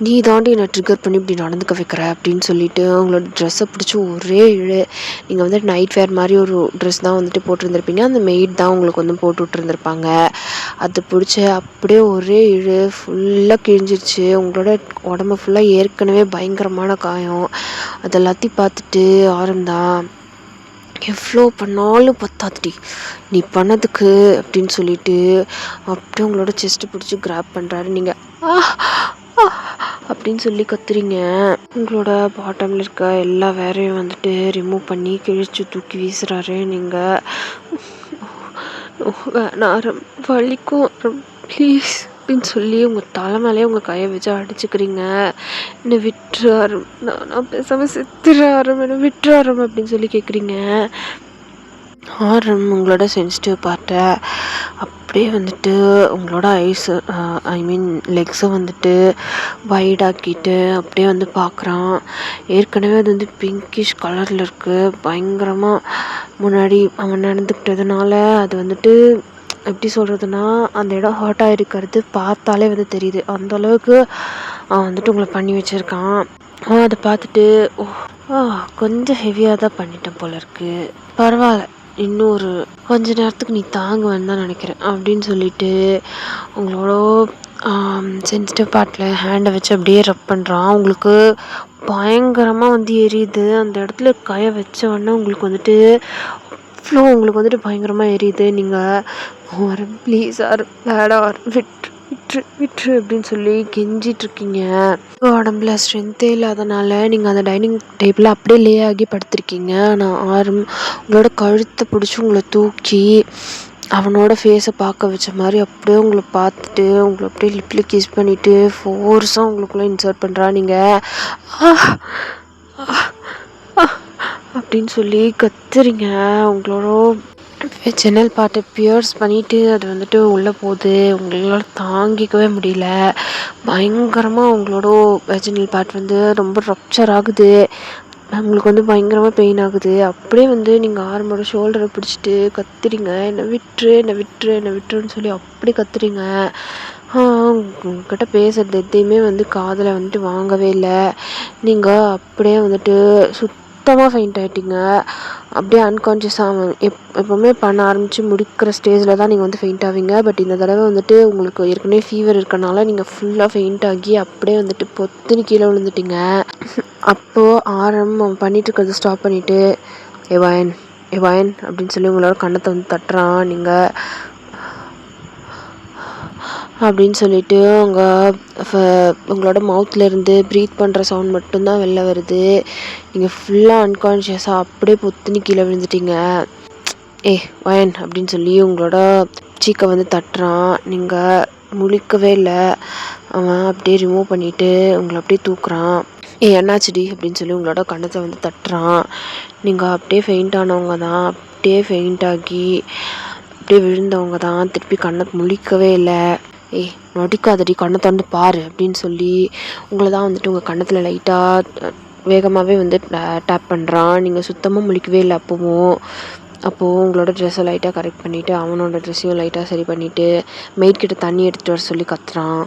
நீ தாண்டி என்னை ட்ரிகர் பண்ணி இப்படி நடந்துக்க வைக்கிற அப்படின்னு சொல்லிட்டு உங்களோட ட்ரெஸ்ஸை பிடிச்சி ஒரே இழு. நீங்கள் வந்துட்டு நைட் வேர் மாதிரி ஒரு ட்ரெஸ் தான் வந்துட்டு போட்டிருந்துருப்பீங்க. அந்த மெய்ட் தான் உங்களுக்கு வந்து போட்டு விட்டுருந்துருப்பாங்க. அது பிடிச்சி அப்படியே ஒரே இழு ஃபுல்லாக கிழிஞ்சிருச்சு. உங்களோட உடம்பு ஃபுல்லாக ஏற்கனவே பயங்கரமான காயம். அது எல்லாத்தையும் பார்த்துட்டு ஆரம்தான் எவ்வளோ பண்ணாலும் பத்தாதுடி நீ பண்ணதுக்கு அப்படின்னு சொல்லிட்டு அப்படியே உங்களோட செஸ்ட்டு பிடிச்சி கிராப் பண்ணுறாரு. நீங்கள் அப்படின்னு சொல்லி கத்துறீங்க. உங்களோட பாட்டமில் இருக்க எல்லா வேரையும் வந்துட்டு ரிமூவ் பண்ணி கிழிச்சு தூக்கி வீசுகிறாரு. நீங்கள் வேணாம் வலிக்கும் ப்ளீஸ் அப்படின்னு சொல்லி உங்கள் தலை மேலே உங்கள் கையை வச்சு அடிச்சுக்கிறீங்க. என்னை விட்டுறாரு, நான் பேசாமல் செத்துறாரு, என்னை விட்டுறாரு அப்படின்னு சொல்லி கேட்குறீங்க. ஆரம் உங்களோட சென்சிட்டிவ் பார்ட்டை அப்படியே வந்துட்டு உங்களோட ஐஸு லெக்ஸை வந்துட்டு வைடாக்கிட்டு அப்படியே வந்து பார்க்குறான். ஏற்கனவே அது வந்து பிங்கிஷ் கலரில் இருக்குது. பயங்கரமாக முன்னாடி அவன் நடந்துக்கிட்டதுனால அது வந்துட்டு எப்படி சொல்கிறதுனா அந்த இடம் ஹாட் ஆகிருக்கிறது பார்த்தாலே வந்து தெரியுது. அந்தளவுக்கு அவன் வந்துட்டு உங்களை பண்ணி வச்சுருக்கான். அதை பார்த்துட்டு கொஞ்சம் ஹெவியாக தான் பண்ணிட்டேன் போல இருக்குது, பரவாயில்ல இன்னொரு கொஞ்ச நேரத்துக்கு நீ தாங்குவேன்னு தான் நினைக்கிறேன் அப்படின்னு சொல்லிட்டு உங்களோட சென்சிட்டிவ் பார்ட்டில் ஹேண்டை வச்சு அப்படியே ரப் பண்ணுறான். உங்களுக்கு பயங்கரமாக வந்து எரியுது. அந்த இடத்துல கையை வச்ச உடனே உங்களுக்கு வந்துட்டு அவ்வளோ உங்களுக்கு வந்துட்டு பயங்கரமாக எரியுது. நீங்கள் வர ப்ளீஸ் வேடார் விட்டுரு அப்படின்னு சொல்லி கெஞ்சிட்ருக்கீங்க. உடம்புல ஸ்ட்ரென்த்தே இல்லாதனால நீங்கள் அந்த டைனிங் டேபிளில் அப்படியே லே ஆகி படுத்திருக்கீங்க. நான் ஆரம் உங்களோட கழுத்தை பிடிச்சி உங்களை தூக்கி அவனோட ஃபேஸை பார்க்க வச்ச மாதிரி அப்படியே உங்களை பார்த்துட்டு உங்களை அப்படியே லிப்பில் கிஸ் பண்ணிவிட்டு ஃபோர்ஸாக உங்களுக்குள்ளே இன்சர்ட் பண்ணுறா. நீங்கள் அப்படின்னு சொல்லி கத்துறீங்க. உங்களோட ஜன்னல் பாட்டை பியர்ஸ் பண்ணிவிட்டு அது வந்துட்டு உள்ளே போகுது. உங்களால் தாங்கிக்கவே முடியல. பயங்கரமாக உங்களோட வெஜினல் பார்ட் வந்து ரொம்ப ரப்சர் ஆகுது. உங்களுக்கு வந்து பயங்கரமாக பெயின் ஆகுது. அப்படியே வந்து நீங்கள் ஆரம்போட ஷோல்டரை பிடிச்சிட்டு கத்துறீங்க. என்னை விட்டுருன்னு சொல்லி அப்படி கத்துறீங்க. உங்ககிட்ட பேசுகிறது எதையுமே வந்து காதில் வந்துட்டு வாங்கவே இல்லை. நீங்கள் அப்படியே வந்துட்டு சுத்தமாக ஃபெயிண்ட் ஆகிட்டீங்க. அப்படியே அன்கான்ஷியஸாக எப்போவுமே பண்ண ஆரம்பித்து முடிக்கிற ஸ்டேஜில் தான் நீங்கள் வந்து ஃபெயிண்ட் ஆவீங்க. பட் இந்த தடவை வந்துட்டு உங்களுக்கு ஏற்கனவே ஃபீவர் இருக்கனால நீங்கள் ஃபுல்லாக ஃபெயிண்ட் ஆகி அப்படியே வந்துட்டு பொத்துன்னு கீழே விழுந்துட்டீங்க. அப்போது ஆரம் அவன் பண்ணிகிட்டு இருக்கிறத ஸ்டாப் பண்ணிவிட்டு ஏவாயன் அப்படின்னு சொல்லி உங்களோட கண்ணத்தை வந்து தட்டுறான். நீங்கள் அப்படின்னு சொல்லிட்டு உங்களோட மவுத்லேருந்து ப்ரீத் பண்ணுற சவுண்ட் மட்டும்தான் வெளில வருது. நீங்கள் ஃபுல்லாக அன்கான்ஷியஸாக அப்படியே பொத்துன்னு கீழே விழுந்துட்டீங்க. வயன் அப்படின்னு சொல்லி உங்களோட சீக்கை வந்து தட்டுறான். நீங்கள் முழிக்கவே இல்லை. அவன் அப்படியே ரிமூவ் பண்ணிவிட்டு உங்களை அப்படியே தூக்குறான். என்னாச்சுடி அப்படின்னு சொல்லி உங்களோட கண்ணத்தை வந்து தட்டுறான். நீங்கள் அப்படியே ஃபெயிண்ட் ஆனவங்க தான், அப்படியே ஃபெயிண்ட் ஆகி அப்படியே விழுந்தவங்க தான். திருப்பி கண்ணை முழிக்கவே இல்லை. நொடிக்காதடி, கண்ணை திறந்து பாரு அப்படின்னு சொல்லி உங்களை தான் வந்துட்டு உங்கள் கண்ணத்தில் லைட்டாக வேகமாகவே வந்து டேப் பண்ணுறான். நீங்கள் சுத்தமாக முழிக்கவே இல்லை. அப்போது உங்களோட ட்ரெஸ்ஸை லைட்டாக கரெக்ட் பண்ணிவிட்டு அவனோட ட்ரெஸ்ஸையும் லைட்டாக சரி பண்ணிவிட்டு மெய்ட்கிட்ட தண்ணி எடுத்துகிட்டு வர சொல்லி கத்துறான்.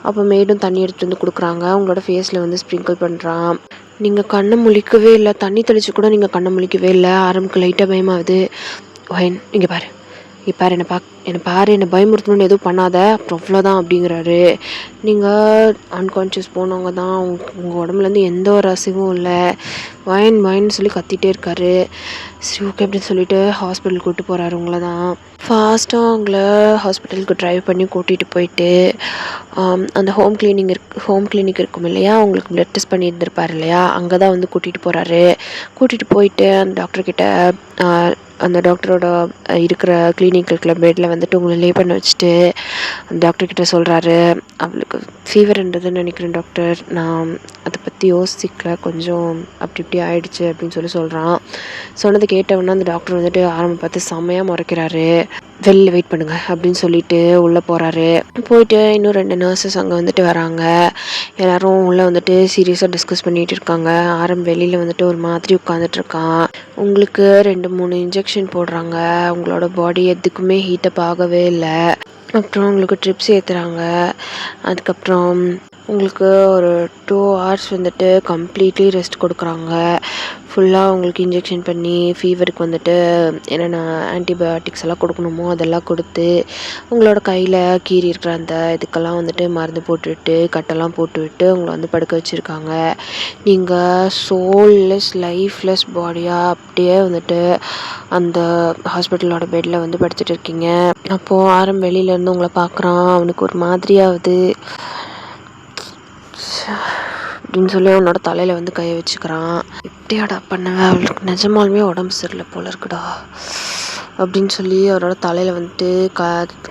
அப்போ மெய்டும் தண்ணி எடுத்துகிட்டு வந்து கொடுக்குறாங்க. உங்களோட ஃபேஸில் வந்து ஸ்ப்ரிங்கிள் பண்ணுறான். நீங்கள் கண்ணை முழிக்கவே இல்லை. தண்ணி தெளித்து கூட நீங்கள் கண்ணை முழிக்கவே இல்லை. ஆரம்புக்கு லைட்டாக பயமாகுது. இங்கே பாரு என்னை பயமுறுத்தணும்னு எதுவும் பண்ணாத, அப்புறம் அவ்வளோதான் அப்படிங்கிறாரு. நீங்கள் அன்கான்ஷியஸ் போனவங்க தான். உங்கள் உடம்புலேருந்து எந்த ஒரு அசைவும் இல்லை. வயன்னு சொல்லி கத்திகிட்டே இருக்காரு. சரி ஓகே அப்படின்னு சொல்லிட்டு ஹாஸ்பிட்டல் கூப்பிட்டு போகிறாரு உங்களை தான். ஃபாஸ்ட்டாக அவங்கள ஹாஸ்பிட்டலுக்கு ட்ரைவ் பண்ணி கூட்டிகிட்டு போயிட்டு அந்த ஹோம் கிளினிக் இருக்கும் இல்லையா, அவங்களுக்கு ப்ளட் டெஸ்ட் பண்ணியிருந்திருப்பார் இல்லையா, அங்கே தான் வந்து கூட்டிகிட்டு போகிறாரு. கூட்டிகிட்டு போயிட்டு அந்த டாக்டர்கிட்ட அந்த டாக்டரோட இருக்கிற கிளினிக் இருக்கிற பெட்டில் வந்துட்டு உங்களை லே பண்ண வச்சுட்டு அந்த டாக்டர்கிட்ட சொல்கிறாரு, அவளுக்கு ஃபீவர்ன்றதுன்னு நினைக்கிறேன் டாக்டர், நான் அதை பற்றி யோசிக்கல, கொஞ்சம் அப்படி இப்படி ஆயிடுச்சு அப்படின்னு சொல்கிறான். சொன்னதை கேட்டவொன்னே அந்த டாக்டர் வந்துட்டு ஆரம்பம் பார்த்து செம்மையாக முறைக்கிறாரு. வெளில வெயிட் பண்ணுங்க அப்படின்னு சொல்லிட்டு உள்ளே போகிறாரு. போயிட்டு இன்னும் 2 நர்சஸ் அங்கே வந்துட்டு வராங்க. எல்லாரும் உள்ளே வந்துட்டு சீரியஸாக டிஸ்கஸ் பண்ணிகிட்டு இருக்காங்க. வெளியில் வந்துட்டு ஒரு மாதிரி உட்காந்துட்ருக்கான். உங்களுக்கு 2-3 இன்ஜெக்ஷன் போடுறாங்க. உங்களோட பாடி எதுக்குமே ஹீட்டப் ஆகவே இல்லை. அப்புறம் உங்களுக்கு ட்ரிப்ஸ் ஏற்றுறாங்க. அதுக்கப்புறம் உங்களுக்கு ஒரு 2 hours வந்துட்டு கம்ப்ளீட்லி ரெஸ்ட் கொடுக்குறாங்க. ஃபுல்லாக உங்களுக்கு இன்ஜெக்ஷன் பண்ணி ஃபீவருக்கு வந்துட்டு என்னென்ன ஆன்டிபயோட்டிக்ஸ் எல்லாம் கொடுக்கணுமோ அதெல்லாம் கொடுத்து உங்களோட கையில் கீறி இருக்கிற அந்த இதுக்கெல்லாம் வந்துட்டு மருந்து போட்டுவிட்டு கட்டெல்லாம் போட்டுவிட்டு உங்களை வந்து படுக்க வச்சுருக்காங்க. நீங்கள் சோல்லெஸ் லைஃப்லெஸ் பாடியாக அப்படியே வந்துட்டு அந்த ஹாஸ்பிட்டலோட பெட்டில் வந்து படுத்துட்டு இருக்கீங்க. அப்போது வெளியிலேருந்து உங்களை பார்க்குறான். அவனுக்கு ஒரு மாதிரியாவது அப்படின்னு சொல்லி அவனோட தலையில் வந்து கையை வச்சுக்கிறான். இப்படியாடா பண்ணுவேன், அவளுக்கு நிஜமாலுமே உடம்பு சரியில்லை போல இருக்குடா அப்படின்னு சொல்லி அவரோட தலையில் வந்துட்டு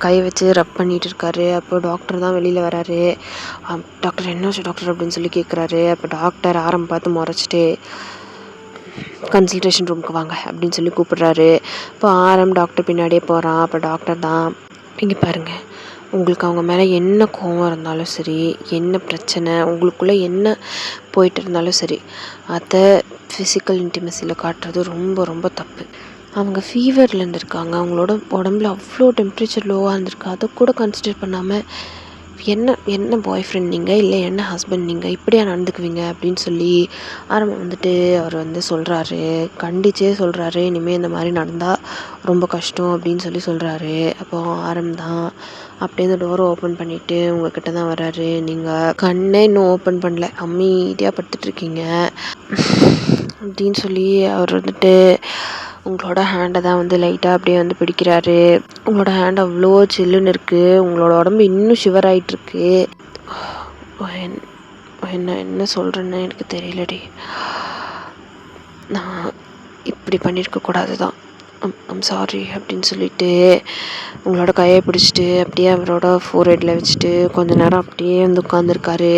கையை வச்சு ரப் பண்ணிகிட்டு இருக்காரு. அப்போ டாக்டர் தான் வெளியில் வராரு. டாக்டர் என்னாச்சு டாக்டர் அப்படின்னு சொல்லி கேட்குறாரு. அப்போ டாக்டர் பார்த்து முறைச்சிட்டு கன்சல்டேஷன் ரூமுக்கு வாங்க அப்படின்னு சொல்லி கூப்பிடுறாரு. இப்போ டாக்டர் பின்னாடியே போகிறான். அப்போ டாக்டர் தான், இங்கே பாருங்கள், உங்களுக்கு அவங்க மேலே என்ன கோவம் இருந்தாலும் சரி, என்ன பிரச்சனை உங்களுக்குள்ளே என்ன போயிட்டு இருந்தாலும் சரி, அதை ஃபிசிக்கல் இன்டிமசியில் காட்டுறது ரொம்ப ரொம்ப தப்பு. அவங்க ஃபீவரில் இருந்திருக்காங்க, அவங்களோட உடம்புல அவ்வளோ டெம்ப்ரேச்சர் லோவாக இருந்திருக்கு, அதை கூட கன்சிடர் பண்ணாமல் என்ன பாய் ஃப்ரெண்ட் நீங்கள், இல்லை என்ன ஹஸ்பண்ட் நீங்கள், இப்படியா நடந்துக்குவீங்க அப்படின்னு சொல்லி வந்துட்டு அவர் வந்து சொல்கிறாரு. கண்டிச்சே சொல்கிறாரு, இனிமேல் இந்த மாதிரி நடந்தால் ரொம்ப கஷ்டம் அப்படின்னு சொல்கிறாரு. அப்போ தான் அப்படியே இந்த டோரை ஓப்பன் பண்ணிவிட்டு உங்ககிட்ட தான் வர்றாரு. நீங்கள் கண்ணே இன்னும் ஓப்பன் பண்ணல, அமைதியாக படுத்துட்ருக்கீங்க அப்படின்னு சொல்லி அவர் வந்துட்டு உங்களோட ஹேண்டை தான் வந்து லைட்டாக அப்படியே வந்து பிடிக்கிறாரு. உங்களோட ஹேண்ட் அவ்வளோ சில்லுன்னு இருக்குது. உங்களோட உடம்பு இன்னும் ஷிவர் ஆகிட்டுருக்கு. என்ன சொல்கிறேன்னு எனக்கு தெரியலடி. நான் இப்படி பண்ணியிருக்கக்கூடாது தான், ஐம் சாரி அப்படின்னு சொல்லிட்டு உங்களோட கையை பிடிச்சிட்டு அப்படியே அவரோட ஃபோர்ஹெட்டில் வச்சுட்டு கொஞ்ச நேரம் அப்படியே வந்து உட்காந்துருக்காரு.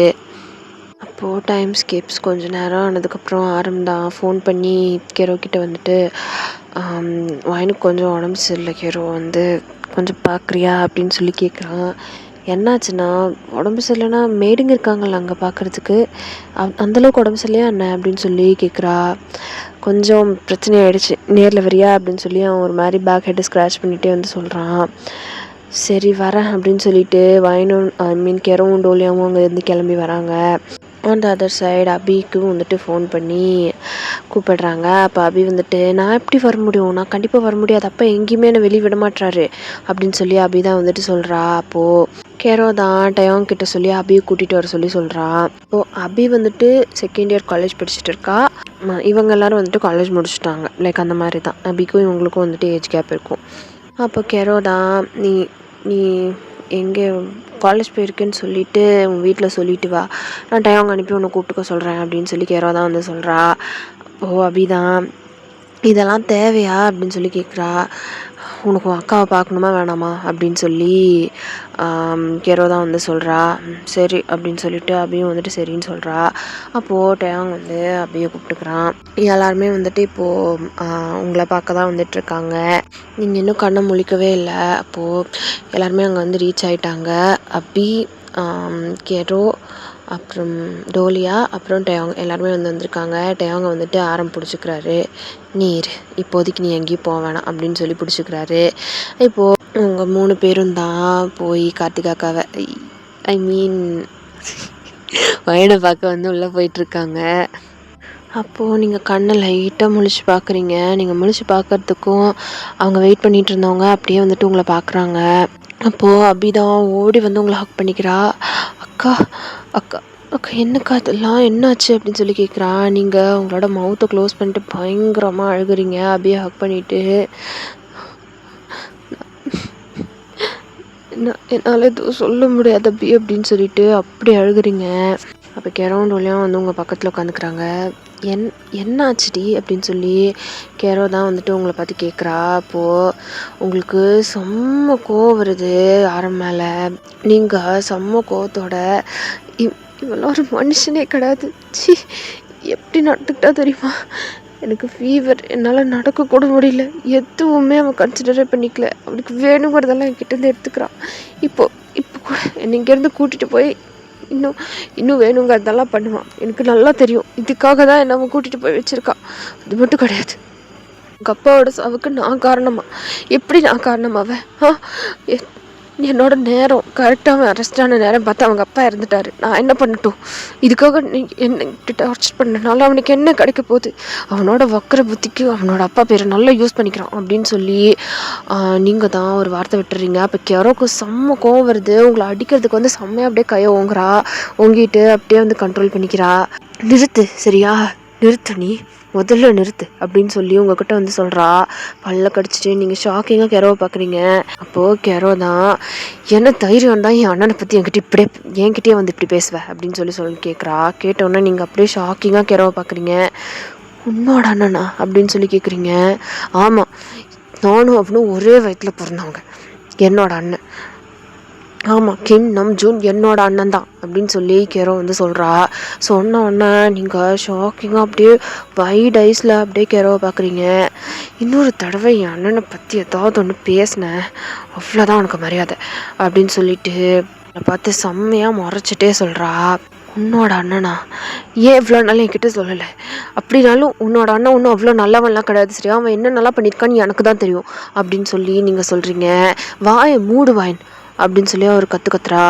அப்போது டைம் ஸ்கேப்ஸ் கொஞ்சம் நேரம் ஆனதுக்கப்புறம் தான் ஃபோன் பண்ணி கிட்ட வந்துட்டு எனக்கு கொஞ்சம் உடம்பு சரியில்லை கேரோ, வந்து கொஞ்சம் பார்க்குறியா அப்படின்னு சொல்லி கேட்குறான். என்னாச்சுன்னா, உடம்பு சரியில்லைன்னா மேடுங்க இருக்காங்கல்ல அங்கே பார்க்குறதுக்கு, அந்தளவுக்கு உடம்பு சரியில்லையா என்ன அப்படின்னு சொல்லி கேட்குறா. கொஞ்சம் பிரச்சனை ஆகிடுச்சு, நேரில் வரியா அப்படின்னு சொல்லி அவன் ஒரு மாதிரி பேக் ஹெட்டை ஸ்க்ராட்ச் பண்ணிகிட்டே வந்து சொல்கிறான். சரி வரேன் அப்படின்னு சொல்லிட்டு கெரவும் டோலியாவும் அங்கேருந்து கிளம்பி வராங்க. ஆன் த அதர் சைடு அபிக்கும் வந்துட்டு ஃபோன் பண்ணி கூப்பிடுறாங்க. அப்போ அபி வந்துட்டு, நான் எப்படி வர முடியும், நான் கண்டிப்பாக வர முடியாது, அப்போ எங்கேயுமே என்னை வெளியே விட மாட்டாரு அப்படின்னு சொல்லி அபி தான் வந்துட்டு சொல்கிறா. அப்போது கேரோ தான் டயோங் கிட்ட சொல்லி அபியை கூட்டிகிட்டு வர சொல்கிறா. இப்போது அபி வந்துட்டு செகண்ட் இயர் காலேஜ் படிச்சுட்டு இருக்கா. இவங்க எல்லோரும் வந்துட்டு காலேஜ் முடிச்சுட்டாங்க. லைக் அந்த மாதிரி தான் அபிக்கும் இவங்களுக்கும் வந்துட்டு ஏஜ் கேப் இருக்கும். அப்போ கேரோ தான், நீ நீ எங்கே காலேஜ் போயிருக்குன்னு சொல்லிவிட்டு உங்கள் வீட்டில் சொல்லிட்டு வா, நான் டயோங் அனுப்பி உன்னை கூப்பிட்டுக்க சொல்கிறேன் அப்படின்னு சொல்லி கேரோ தான் வந்து சொல்கிறா. ஓ அபிதான், இதெல்லாம் தேவையா அப்படின்னு சொல்லி கேட்குறா. உனக்கு உன் அக்காவை பார்க்கணுமா வேணாமா அப்படின்னு சொல்லி கேரோ தான் வந்து சொல்கிறா. சரி அப்படின்னு சொல்லிட்டு அபியும் வந்துட்டு சரின்னு சொல்கிறா. அப்போது டயாங் வந்து அபியை கூப்பிட்டுக்கிறான். எல்லாருமே வந்துட்டு இப்போது உங்களை பார்க்க தான் வந்துட்டுருக்காங்க. நீங்கள் இன்னும் கண்ணை முழிக்கவே இல்லை. அப்போது எல்லாருமே அங்கே வந்து ரீச் ஆகிட்டாங்க. அபி, கேரோ, அப்புறம் டோலியா, அப்புறம் டயாங் எல்லாருமே வந்திருக்காங்க. டயாங்கை வந்துட்டு பிடிச்சிக்கிறாரு. நீர் இப்போதைக்கு நீ எங்கேயும் போக வேணாம் அப்படின்னு சொல்லி பிடிச்சிக்கிறாரு. இப்போது அவங்க 3 பேரும் தான் போய் கார்த்திகாக்காவை வயனை பார்க்க வந்து உள்ளே போயிட்டுருக்காங்க. அப்போது நீங்கள் கண்ணை லைட்டாக முழிச்சு பார்க்குறீங்க. நீங்கள் முழிச்சு பார்க்குறதுக்கும் அவங்க வெயிட் பண்ணிகிட்டு இருந்தவங்க அப்படியே வந்துட்டு உங்களை பார்க்குறாங்க. அப்போது அபிதான் ஓடி வந்து உங்களை ஹக் பண்ணிக்கிறா. அக்கா அக்கா அக்கா என்னக்கா இதெல்லாம் என்னாச்சு அப்படின்னு சொல்லி கேட்குறா. நீங்கள் உங்களோட மவுத்தை க்ளோஸ் பண்ணிட்டு பயங்கரமாக அழுகுறீங்க. அபியை ஹக் பண்ணிவிட்டு என்னால் எதுவும் சொல்ல முடியாது அபி அப்படின்னு சொல்லிட்டு அப்படி அழுகுறீங்க. அப்போ கெரோன் வழியாக வந்து உங்கள் பக்கத்தில் உட்காந்துக்கிறாங்க. என்னாச்சுடி அப்படின்னு சொல்லி கெரோ தான் வந்துட்டு உங்களை பார்த்து கேட்குறா. அப்போது உங்களுக்கு செம்ம கோவம் வருது ஆரம் மேலே. நீங்கள் செம்ம கோவத்தோட இவெல்லாம் ஒரு மனுஷனே கிடையாது, சி எப்படி நடந்துக்கிட்டா தெரியுமா, எனக்கு ஃபீவர், என்னால் நடக்கக்கூட முடியல, எதுவுமே அவன் கன்சிடரே பண்ணிக்கல, அவனுக்கு வேணுங்கிறதெல்லாம் என்கிட்டேருந்து எடுத்துக்கிறான். இப்போ கூட என்னை இங்கேருந்து கூட்டிகிட்டு போய் இன்னும் வேணுங்கிறதெல்லாம் பண்ணுவான். எனக்கு நல்லா தெரியும், இதுக்காக தான் என்னை அவன் கூட்டிகிட்டு போய் வச்சுருக்கான். அது மட்டும் கிடையாது, எங்கள் அப்பாவோட சாவுக்கு நான் காரணமா? எப்படி நான் காரணமாவேன்? என்னோட நேரம் கரெக்டாக அரெஸ்ட் ஆன நேரம் பார்த்து அவங்க அப்பா இறந்துட்டாரு. நான் என்ன பண்ணட்டும்? இதுக்காக நீ என்ன டார்ச்சர் பண்ணனால அவனுக்கு என்ன கிடைக்க போகுது? அவனோட வக்கர புத்திக்கு அவனோட அப்பா பேரை நல்லா யூஸ் பண்ணிக்கிறான் அப்படின்னு சொல்லி நீங்கள் தான் ஒரு வார்த்தை விட்டுறீங்க. அப்போ கெரோக்கு செம்ம கோவம் வருது. உங்களை அடிக்கிறதுக்கு வந்து செம்மையாக அப்படியே கையை ஓங்குறா. ஓங்கிட்டு அப்படியே வந்து கண்ட்ரோல் பண்ணிக்கிறா. நிறுத்து, சரியா நிறுத்து, நீ முதல்ல நிறுத்து அப்படின்னு சொல்லி உங்ககிட்ட வந்து சொல்கிறா. பல்ல கடிச்சிட்டு நீங்கள் ஷாக்கிங்காக கெரோவை பார்க்குறீங்க. அப்போது கெரோ தான், என்ன தைரியம் தான் என் அண்ணனை பற்றி என்கிட்டயே வந்து இப்படி பேசுவேன் அப்படின்னு சொல்லி கேட்குறா. கேட்டோன்னே நீங்கள் அப்படியே ஷாக்கிங்காக கெரோவை பார்க்குறீங்க. உன்னோட அண்ணனா அப்படின்னு சொல்லி கேட்குறீங்க. ஆமாம், நானும் அவனும் ஒரே வயத்தில் பிறந்தவங்க, என்னோட அண்ணன். ஆமாம், கிம் நம் ஜூன் என்னோட அண்ணன் தான் அப்படின்னு சொல்லி கெரோ வந்து சொல்கிறா. சொன்ன உடனே நீங்கள் ஷாக்கிங்காக அப்படியே வைட் ஐஸில் அப்படியே கெரோவை பார்க்குறீங்க. இன்னொரு தடவை என் அண்ணனை பற்றி ஏதாவது ஒன்று பேசினேன், அவ்வளோதான் உனக்கு மரியாதை அப்படின்னு சொல்லிட்டு பார்த்து செம்மையாக முறைச்சிட்டே சொல்கிறா. உன்னோட அண்ணனா? ஏன் இவ்வளோ நாள் என்கிட்ட சொல்லலை? அப்படின்னாலும் உன்னோட அண்ணன் ஒன்றும் அவ்வளோ நல்லவன்லாம் கிடையாது, சரியா? அவன் என்ன நல்லா பண்ணியிருக்கான்னு எனக்கு தான் தெரியும் அப்படின்னு சொல்லி நீங்கள் சொல்கிறீங்க. வாயை மூடு வாயன் அப்படின்னு சொல்லி அவர் கற்றுறா.